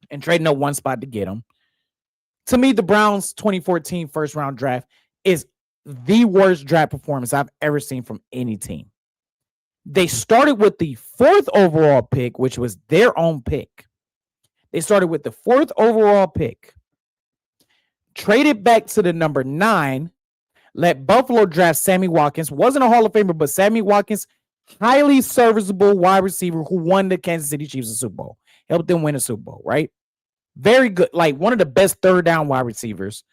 and trading up one spot to get him. To me, the Browns 2014 first round draft is the worst draft performance I've ever seen from any team. They started with the 4th overall pick, which was their own pick. They started with the 4th overall pick, traded back to the number 9, let Buffalo draft Sammy Watkins. Wasn't a Hall of Famer, but Sammy Watkins, highly serviceable wide receiver who won the Kansas City Chiefs a Super Bowl. Helped them win a Super Bowl, right? Very good. Like one of the best third down wide receivers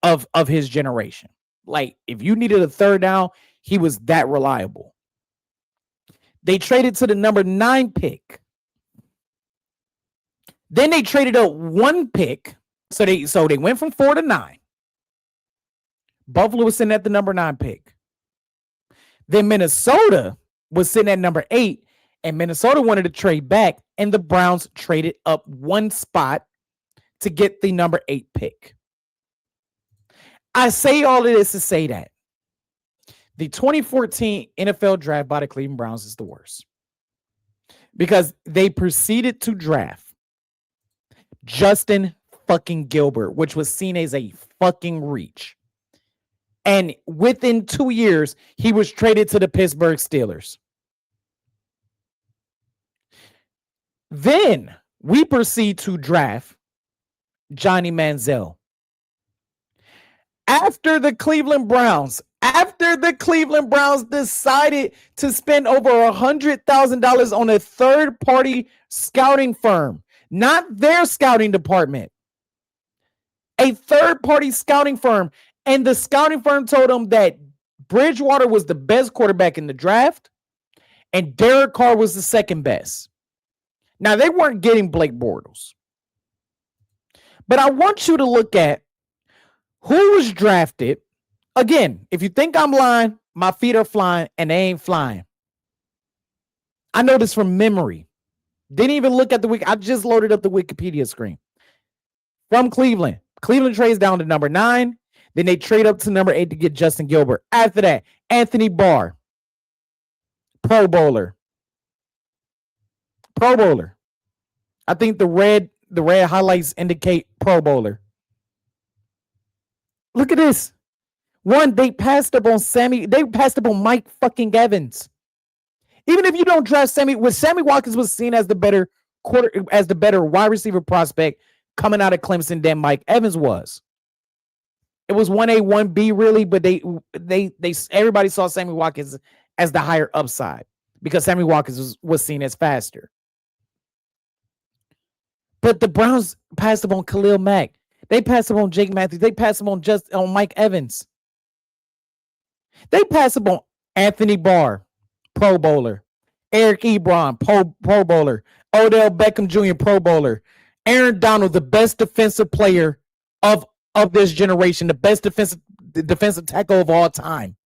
of his generation. Like if you needed a third down, he was that reliable. They traded to the number 9 pick. Then they traded up one pick. So they went from 4 to 9. Buffalo was sitting at the number 9 pick. Then Minnesota was sitting at number 8, and Minnesota wanted to trade back, and the Browns traded up one spot to get the number 8 pick. I say all of this to say that the 2014 NFL draft by the Cleveland Browns is the worst because they proceeded to draft Justin fucking Gilbert, which was seen as a fucking reach. And within 2 years, he was traded to the Pittsburgh Steelers. Then we proceed to draft Johnny Manziel. After the Cleveland Browns decided to spend over $100,000 on a third-party scouting firm, not their scouting department, a third-party scouting firm. And the scouting firm told them that Bridgewater was the best quarterback in the draft and Derek Carr was the second best. Now, they weren't getting Blake Bortles. But I want you to look at who was drafted. Again, if you think I'm lying, my feet are flying and they ain't flying. I know this from memory. Didn't even look at the wiki. I just loaded up the Wikipedia screen. From Cleveland. Cleveland trades down to number 9. Then they trade up to number 8 to get Justin Gilbert. After that, Anthony Barr, Pro Bowler. I think the red highlights indicate Pro Bowler. Look at this. One, they passed up on Mike fucking Evans. Even if you don't draft Sammy Watkins was seen as the better wide receiver prospect coming out of Clemson than Mike Evans was. It was 1A, 1B really, but they everybody saw Sammy Watkins as the higher upside because Sammy Watkins was seen as faster. But the Browns passed up on Khalil Mack. They passed up on Jake Matthews. They passed up on Mike Evans. They passed up on Anthony Barr, Pro Bowler. Eric Ebron, Pro Bowler. Odell Beckham Jr., Pro Bowler. Aaron Donald, the best defensive player of this generation, the best defensive tackle of all time.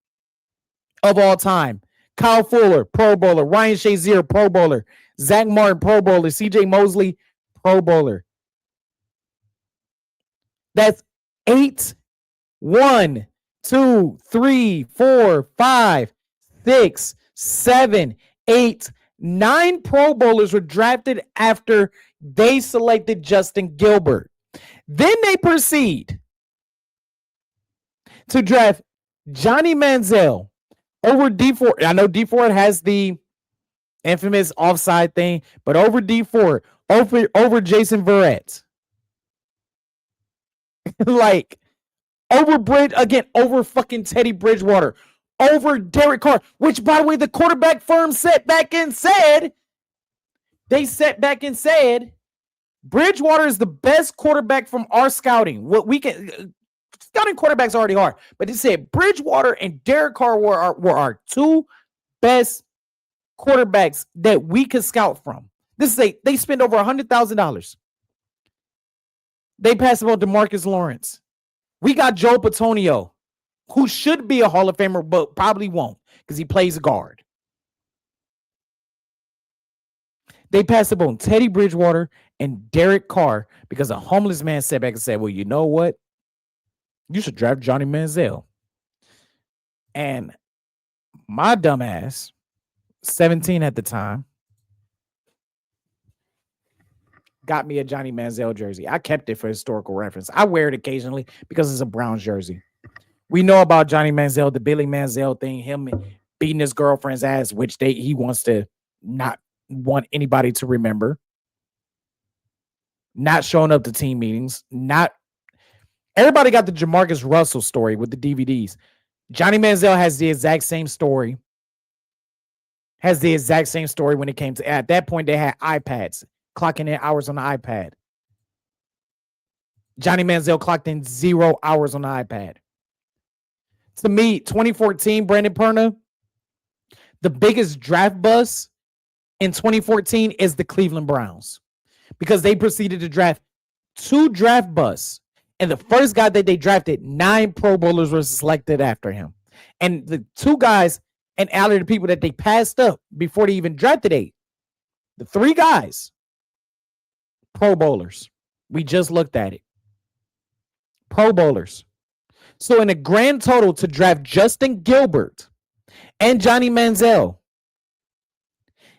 Kyle Fuller, Pro Bowler. Ryan Shazier, Pro Bowler. Zach Martin, Pro Bowler. CJ Mosley, Pro Bowler. That's 8, 1, 2, 3, 4, 5, 6, 7, 8, 9 Pro Bowlers were drafted after they selected Justin Gilbert. Then they proceed to draft Johnny Manziel over D Ford. I know D Ford has the infamous offside thing, but over D Ford, over Jason Verrett. Like over fucking Teddy Bridgewater, over Derek Carr, which by the way, the quarterback firm set back and said Bridgewater is the best quarterback from our scouting. What we can scouting quarterbacks already hard, but they said Bridgewater and Derek Carr were our two best quarterbacks that we could scout from. They spend over $100,000. They passed about DeMarcus Lawrence. We got Joe Patonio, who should be a Hall of Famer, but probably won't because he plays guard. They passed up on Teddy Bridgewater and Derek Carr because a homeless man sat back and said, well, you know what? You should draft Johnny Manziel. And my dumb ass, 17 at the time, got me a Johnny Manziel jersey. I kept it for historical reference. I wear it occasionally because it's a Browns jersey. We know about Johnny Manziel, the Billy Manziel thing, him beating his girlfriend's ass, which he wants to not want anybody to remember. Not showing up to team meetings. Everybody got the Jamarcus Russell story with the DVDs. Johnny Manziel has the exact same story. When it came to, at that point, they had iPads, clocking in hours on the iPad. Johnny Manziel clocked in 0 hours on the iPad. To me, 2014, Brandon Perna, the biggest draft bust in 2014 is the Cleveland Browns because they proceeded to draft 2 draft busts. And the first guy that they drafted, 9 Pro Bowlers were selected after him. And the 2 guys and out of the people that they passed up before they even drafted 8, the 3 guys, Pro Bowlers. We just looked at it. Pro Bowlers. So in a grand total to draft Justin Gilbert and Johnny Manziel,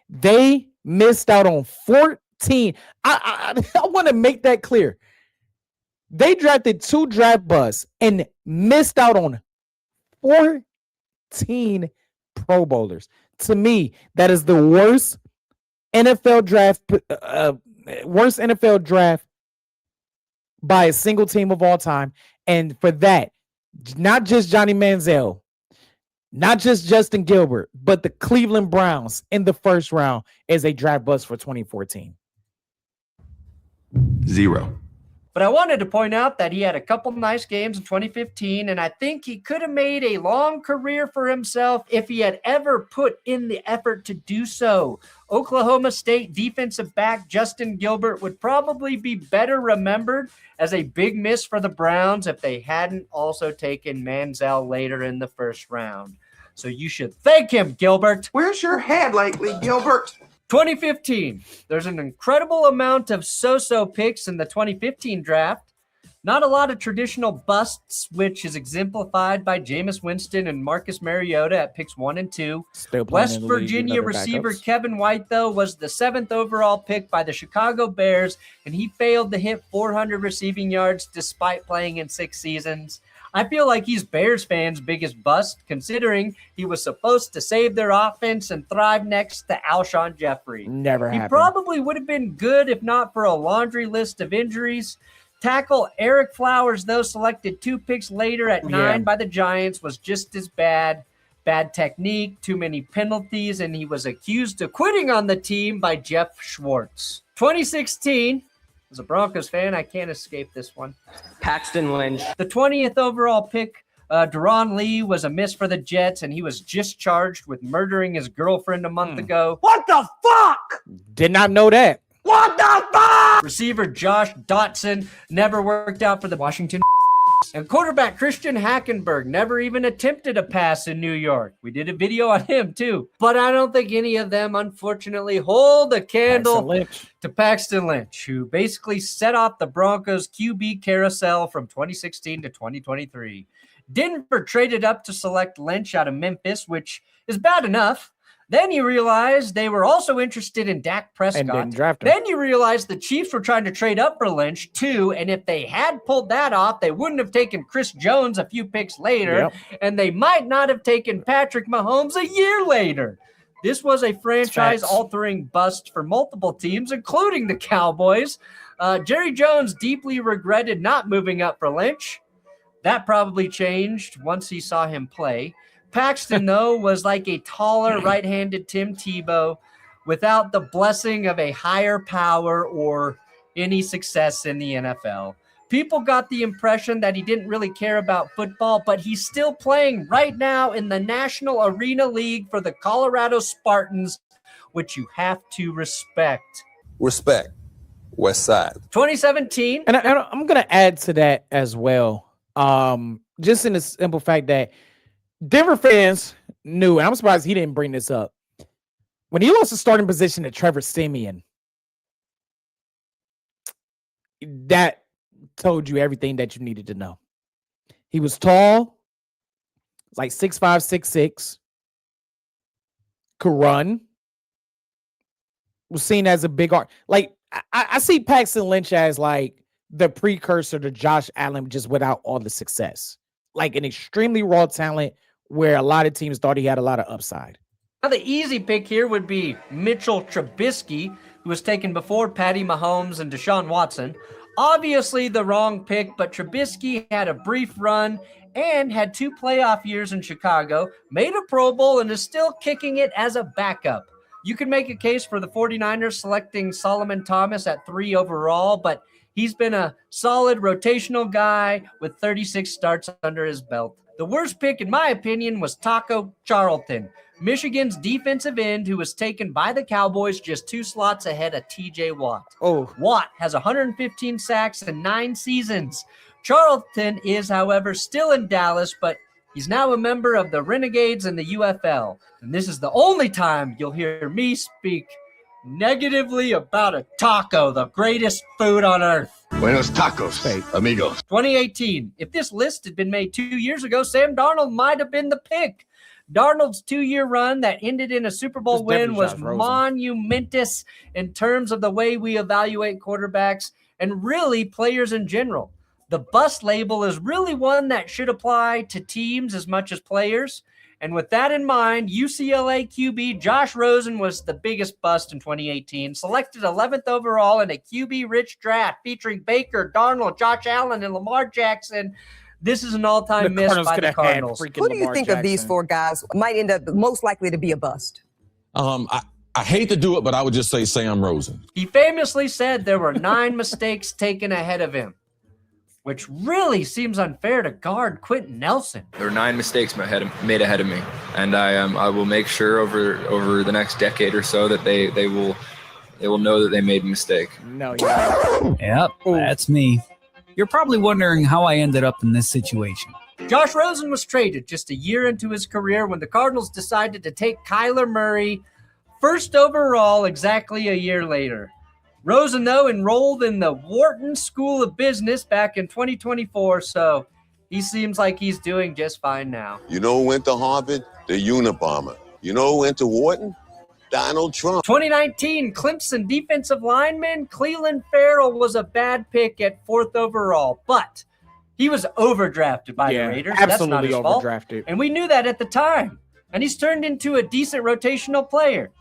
they missed out on 14. I want to make that clear. They drafted 2 draft busts and missed out on 14 Pro Bowlers. To me, that is the worst NFL draft by a single team of all time. And for that, not just Johnny Manziel, not just Justin Gilbert, but the Cleveland Browns in the first round as a draft bust for 2014. 0. But I wanted to point out that he had a couple nice games in 2015, and I think he could have made a long career for himself if he had ever put in the effort to do so. Oklahoma State defensive back Justin Gilbert would probably be better remembered as a big miss for the Browns if they hadn't also taken Manziel later in the first round. So you should thank him, Gilbert. Where's your head lately, Gilbert? 2015. There's an incredible amount of so-so picks in the 2015 draft. Not a lot of traditional busts, which is exemplified by Jameis Winston and Marcus Mariota at picks 1 and 2. West Virginia receiver Kevin White, though, was the 7th overall pick by the Chicago Bears, and he failed to hit 400 receiving yards despite playing in 6 seasons. I feel like he's Bears fans' biggest bust, considering he was supposed to save their offense and thrive next to Alshon Jeffrey. Never happened. He probably would have been good if not for a laundry list of injuries. Tackle Eric Flowers, though, selected 2 picks later at 9 by the Giants, was just as bad. Bad technique, too many penalties, and he was accused of quitting on the team by Jeff Schwartz. 2016, as a Broncos fan, I can't escape this one. Paxton Lynch. The 20th overall pick, Deron Lee, was a miss for the Jets, and he was just charged with murdering his girlfriend a month ago. What the fuck? Did not know that. What the fuck? Receiver Josh Dotson never worked out for the Washington. And quarterback Christian Hackenberg never even attempted a pass in New York. We did a video on him too. But I don't think any of them, unfortunately, hold a candle to Paxton Lynch, who basically set off the Broncos QB carousel from 2016 to 2023. Denver traded up to select Lynch out of Memphis, which is bad enough. Then you realize they were also interested in Dak Prescott. And didn't draft him. Then you realize the Chiefs were trying to trade up for Lynch too, and if they had pulled that off, they wouldn't have taken Chris Jones a few picks later, and they might not have taken Patrick Mahomes a year later. This was a franchise-altering bust for multiple teams, including the Cowboys. Jerry Jones deeply regretted not moving up for Lynch. That probably changed once he saw him play. Paxton, though, was like a taller right-handed Tim Tebow without the blessing of a higher power or any success in the NFL. People got the impression that he didn't really care about football, but he's still playing right now in the National Arena League for the Colorado Spartans, which you have to respect. Respect. West Side. 2017. And I'm going to add to that as well. Just in the simple fact that Denver fans knew, and I'm surprised he didn't bring this up, when he lost the starting position to Trevor Siemian, that told you everything that you needed to know. He was tall, like 6'5", 6'6", could run, was seen as a big art. Like, I see Paxton Lynch as like the precursor to Josh Allen, just without all the success. Like an extremely raw talent where a lot of teams thought he had a lot of upside. Now, the easy pick here would be Mitchell Trubisky, who was taken before Patty Mahomes and Deshaun Watson. Obviously the wrong pick, but Trubisky had a brief run and had 2 playoff years in Chicago, made a Pro Bowl, and is still kicking it as a backup. You could make a case for the 49ers selecting Solomon Thomas at 3 overall, but he's been a solid rotational guy with 36 starts under his belt. The worst pick, in my opinion, was Taco Charlton, Michigan's defensive end, who was taken by the Cowboys just 2 slots ahead of TJ Watt. Watt has 115 sacks in 9 seasons. Charlton is, however, still in Dallas, but he's now a member of the Renegades in the UFL. And this is the only time you'll hear me speak negatively about a taco, the greatest food on earth. Buenos tacos, amigos. 2018. If this list had been made 2 years ago, Sam Darnold might have been the pick. Darnold's 2-year run that ended in a Super Bowl win was monumentous in terms of the way we evaluate quarterbacks and really players in general. The bust label is really one that should apply to teams as much as players. And with that in mind, UCLA QB Josh Rosen was the biggest bust in 2018, selected 11th overall in a QB-rich draft featuring Baker, Darnold, Josh Allen, and Lamar Jackson. This is an all-time miss by the Cardinals. Who do you think of these 4 guys might end up most likely to be a bust? I hate to do it, but I would just say Sam Rosen. He famously said there were 9 mistakes taken ahead of him, which really seems unfair to guard Quentin Nelson. There are 9 mistakes made ahead of me, and I will make sure over the next decade or so that they will know that they made a mistake. No, Yep, that's me. You're probably wondering how I ended up in this situation. Josh Rosen was traded just a year into his career when the Cardinals decided to take Kyler Murray 1st overall exactly a year later. Rosen, though, enrolled in the Wharton School of Business back in 2024, so he seems like he's doing just fine now. You know who went to Harvard? The Unabomber. You know who went to Wharton? Donald Trump. 2019 Clemson defensive lineman Cleveland Farrell was a bad pick at 4th overall, but he was overdrafted by the Raiders. That's not his fault. And we knew that at the time. And he's turned into a decent rotational player.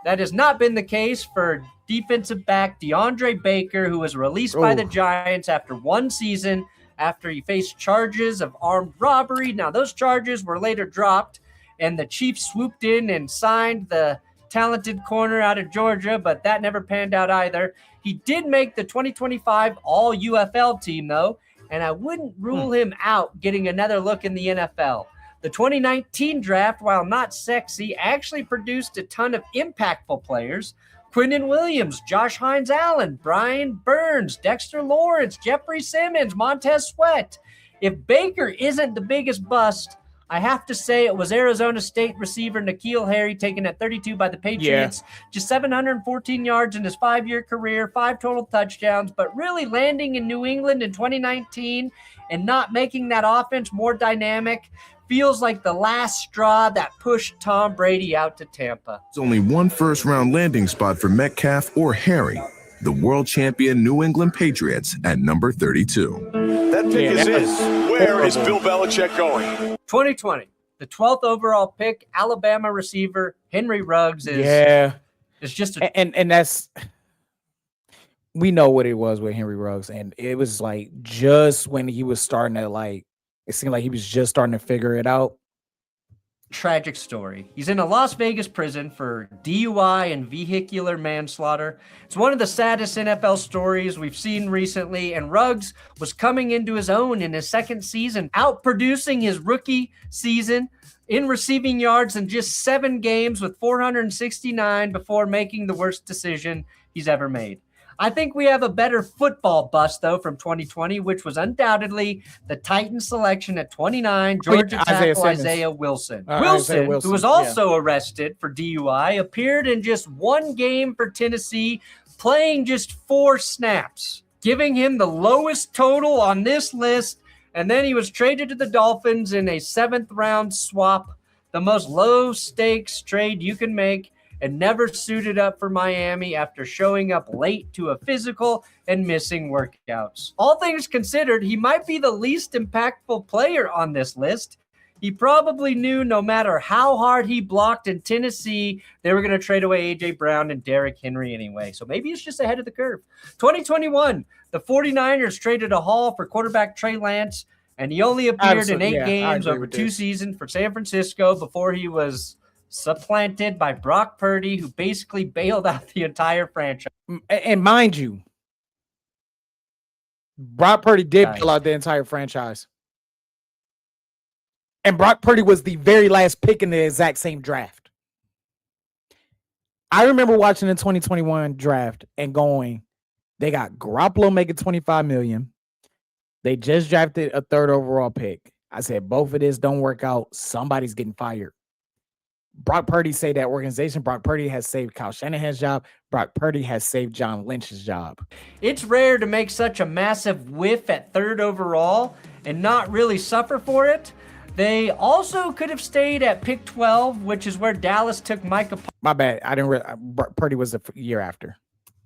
That has not been the case for defensive back DeAndre Baker, who was released by the Giants after one season after he faced charges of armed robbery. Now, those charges were later dropped, and the Chiefs swooped in and signed the talented corner out of Georgia, but that never panned out either. He did make the 2025 All-UFL team, though, and I wouldn't rule him out getting another look in the NFL. The 2019 draft, while not sexy, actually produced a ton of impactful players. Quinnen Williams, Josh Hines-Allen, Brian Burns, Dexter Lawrence, Jeffrey Simmons, Montez Sweat. If Baker isn't the biggest bust, I have to say it was Arizona State receiver N'Keal Harry, taken at 32 by the Patriots. Just 714 yards in his 5-year career, 5 total touchdowns, but really landing in New England in 2019 and not making that offense more dynamic feels like the last straw that pushed Tom Brady out to Tampa. There's only one first-round landing spot for Metcalf or Harry, the world champion New England Patriots at number 32. That pick is his. Where is Bill Belichick going? 2020, the 12th overall pick, Alabama receiver Henry Ruggs is just and that's, we know what it was with Henry Ruggs, and it was like just when he was starting to it seemed like he was just starting to figure it out. Tragic story. He's in a Las Vegas prison for DUI and vehicular manslaughter. It's one of the saddest NFL stories we've seen recently, and Ruggs was coming into his own in his second season, outproducing his rookie season in receiving yards in just 7 games with 469 before making the worst decision he's ever made. I think we have a better football bust, though, from 2020, which was undoubtedly the Titans selection at 29, Georgia tackle Isaiah Wilson. Wilson, who was also arrested for DUI, appeared in just 1 game for Tennessee, playing just 4 snaps, giving him the lowest total on this list, and then he was traded to the Dolphins in a 7th-round swap, the most low-stakes trade you can make, and never suited up for Miami after showing up late to a physical and missing workouts. All things considered, he might be the least impactful player on this list. He probably knew no matter how hard he blocked in Tennessee, they were going to trade away A.J. Brown and Derrick Henry anyway. So maybe it's just ahead of the curve. 2021, the 49ers traded a haul for quarterback Trey Lance, and he only appeared in 8 games over 2 seasons for San Francisco before he was supplanted by Brock Purdy, who basically bailed out the entire franchise. And mind you, Brock Purdy did bail out the entire franchise. And Brock Purdy was the very last pick in the exact same draft. I remember watching the 2021 draft and going, they got Garoppolo making $25 million. They just drafted a 3rd overall pick. I said, both of this don't work out. Somebody's getting fired. Brock Purdy saved that organization. Brock Purdy has saved Kyle Shanahan's job. Brock Purdy has saved John Lynch's job. It's rare to make such a massive whiff at 3rd overall and not really suffer for it. They also could have stayed at pick 12, which is where Dallas took Micah My bad. I didn't. Purdy was the year after.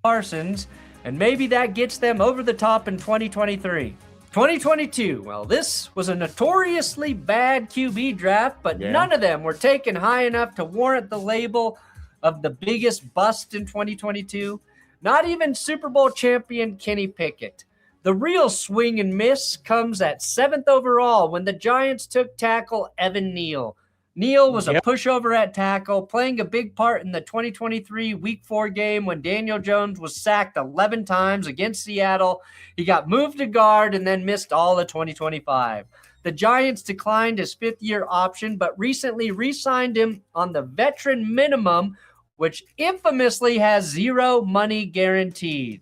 Parsons, and maybe that gets them over the top in 2023. 2022, well, this was a notoriously bad QB draft, but none of them were taken high enough to warrant the label of the biggest bust in 2022. Not even Super Bowl champion Kenny Pickett. The real swing and miss comes at 7th overall when the Giants took tackle Evan Neal. Neal was a pushover at tackle, playing a big part in the 2023 Week 4 game when Daniel Jones was sacked 11 times against Seattle. He got moved to guard and then missed all of 2025. The Giants declined his 5th-year option, but recently re-signed him on the veteran minimum, which infamously has 0 money guaranteed.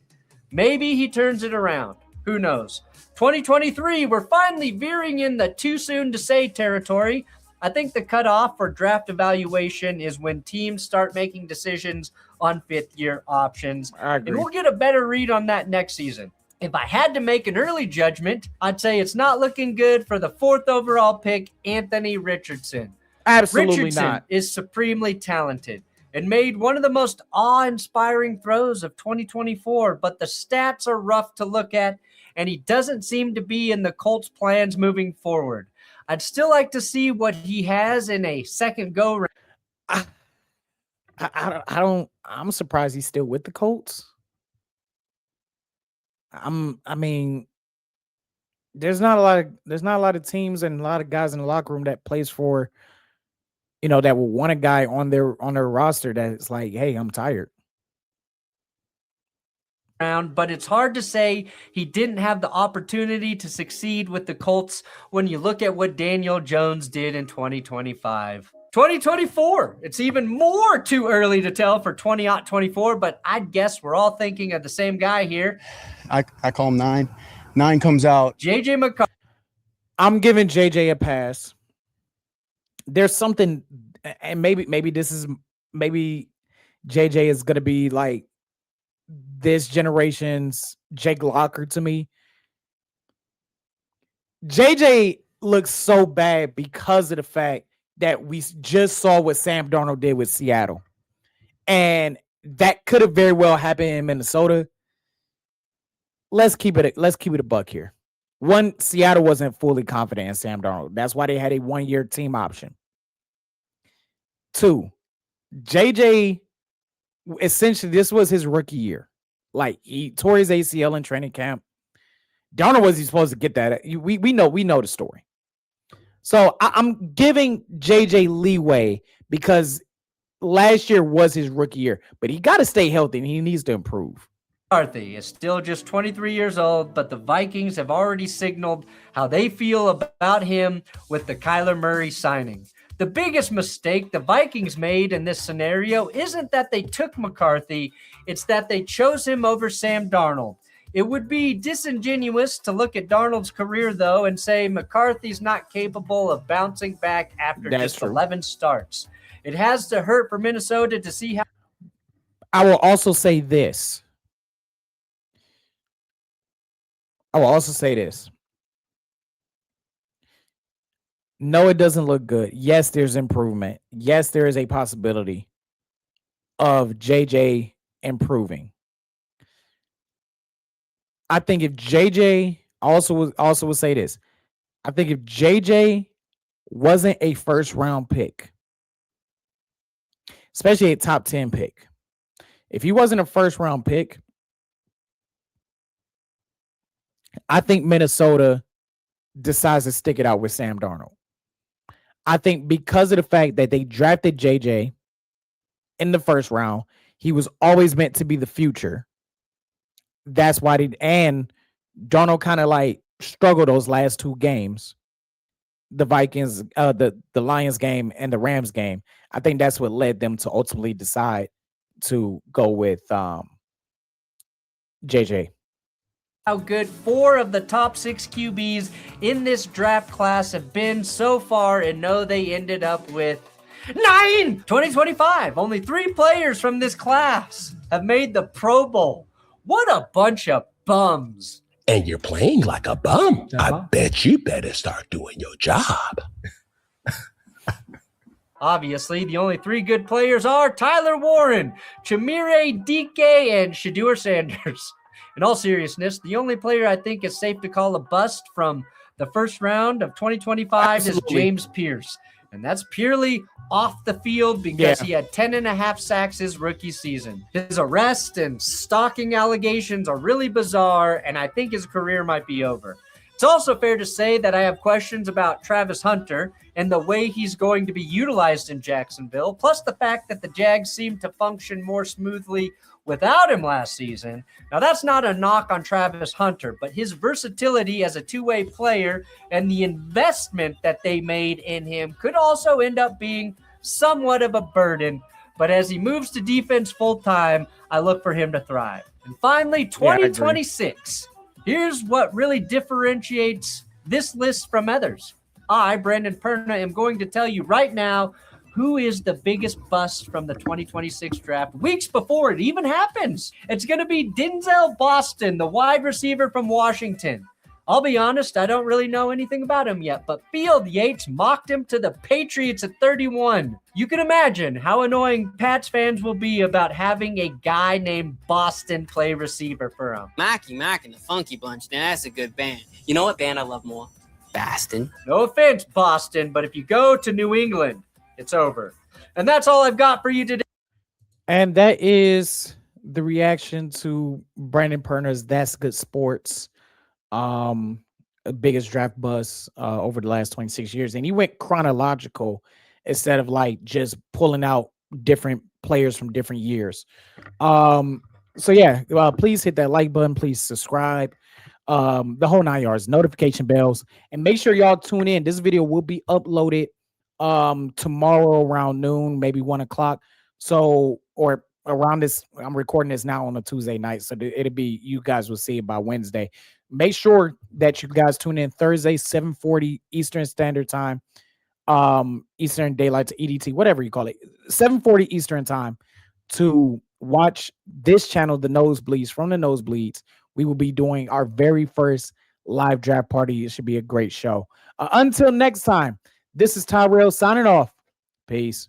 Maybe he turns it around. Who knows? 2023, we're finally veering in the too soon to say territory. I think the cutoff for draft evaluation is when teams start making decisions on 5th-year options. And we'll get a better read on that next season. If I had to make an early judgment, I'd say it's not looking good for the 4th overall pick, Anthony Richardson. Absolutely Richardson not. is supremely talented and made one of the most awe-inspiring throws of 2024, but the stats are rough to look at, and he doesn't seem to be in the Colts' plans moving forward. I'd still like to see what he has in a second go-round. I'm surprised he's still with the Colts. I mean, there's not a lot of teams and a lot of guys in the locker room that plays for, that will want a guy on their roster that's like, hey, I'm tired. But it's hard to say he didn't have the opportunity to succeed with the Colts when you look at what Daniel Jones did in 2025. 2024, it's even more too early to tell for 2024, but I'd guess we're all thinking of the same guy here. I call him 9. 9 comes out. JJ McCarthy. I'm giving JJ a pass. There's something, and maybe JJ is going to be like this generation's Jake Locker to me. JJ looks so bad because of the fact that we just saw what Sam Darnold did with Seattle. And that could have very well happened in Minnesota. Let's keep it a buck here. One, Seattle wasn't fully confident in Sam Darnold. That's why they had a 1-year team option. 2, JJ, essentially, this was his rookie year. Like, he tore his ACL in training camp. Darnold wasn't supposed to get that. We know the story. So I'm giving JJ leeway because last year was his rookie year, but he got to stay healthy and he needs to improve. McCarthy is still just 23 years old, but the Vikings have already signaled how they feel about him with the Kyler Murray signing. The biggest mistake the Vikings made in this scenario isn't that they took McCarthy, it's that they chose him over Sam Darnold. It would be disingenuous to look at Darnold's career, though, and say McCarthy's not capable of bouncing back after just 11 starts. It has to hurt for Minnesota to see how. I will also say this. No, it doesn't look good. Yes, there's improvement. Yes, there is a possibility of JJ improving. I think if JJ also will say this. I think if JJ wasn't a first round pick, especially a top 10 pick, if he wasn't a first round pick, I think Minnesota decides to stick it out with Sam Darnold. I think because of the fact that they drafted JJ in the first round, he was always meant to be the future. That's why and Darnold kind of like struggled those last 2 games. The Vikings, the Lions game and the Rams game. I think that's what led them to ultimately decide to go with JJ. How good 4 of the top 6 QBs in this draft class have been so far, and no, they ended up with 9! 2025, only 3 players from this class have made the Pro Bowl. What a bunch of bums. And you're playing like a bum. I bet you better start doing your job. Obviously, the only 3 good players are Tyler Warren, Chimere Dike, and Shedeur Sanders. In all seriousness, the only player I think is safe to call a bust from the first round of 2025 is James Pierce. And that's purely off the field because he had 10.5 sacks his rookie season. His arrest and stalking allegations are really bizarre, and I think his career might be over. It's also fair to say that I have questions about Travis Hunter and the way he's going to be utilized in Jacksonville, plus the fact that the Jags seem to function more smoothly without him last season. Now, that's not a knock on Travis Hunter, but his versatility as a two-way player and the investment that they made in him could also end up being somewhat of a burden. But as he moves to defense full-time, I look for him to thrive. And finally, 2026. Here's what really differentiates this list from others. I, Brandon Perna, am going to tell you right now who is the biggest bust from the 2026 draft weeks before it even happens. It's going to be Denzel Boston, the wide receiver from Washington. I'll be honest, I don't really know anything about him yet, but Field Yates mocked him to the Patriots at 31. You can imagine how annoying Pats fans will be about having a guy named Boston play receiver for him. Mackey and the Funky Bunch, now that's a good band. You know what band I love more? Boston. No offense, Boston, but if you go to New England, it's over. And that's all I've got for you today. And that is the reaction to Brandon Perner's That's Good Sports. Biggest draft bust over the last 26 years. And he went chronological instead of like just pulling out different players from different years. So yeah, please hit that like button, please subscribe. The whole 9 yards, notification bells, and make sure y'all tune in. This video will be uploaded tomorrow around noon, maybe 1 o'clock. So, or around this, I'm recording this now on a Tuesday night, so it'll be, you guys will see it by Wednesday. Make sure that you guys tune in Thursday, 7:40 Eastern Standard Time, Eastern Daylight to EDT, whatever you call it, 7:40 Eastern Time, to watch this channel, The Nosebleeds, from the Nosebleeds. We will be doing our very first live draft party. It should be a great show. Until next time, this is Tyrell signing off. Peace.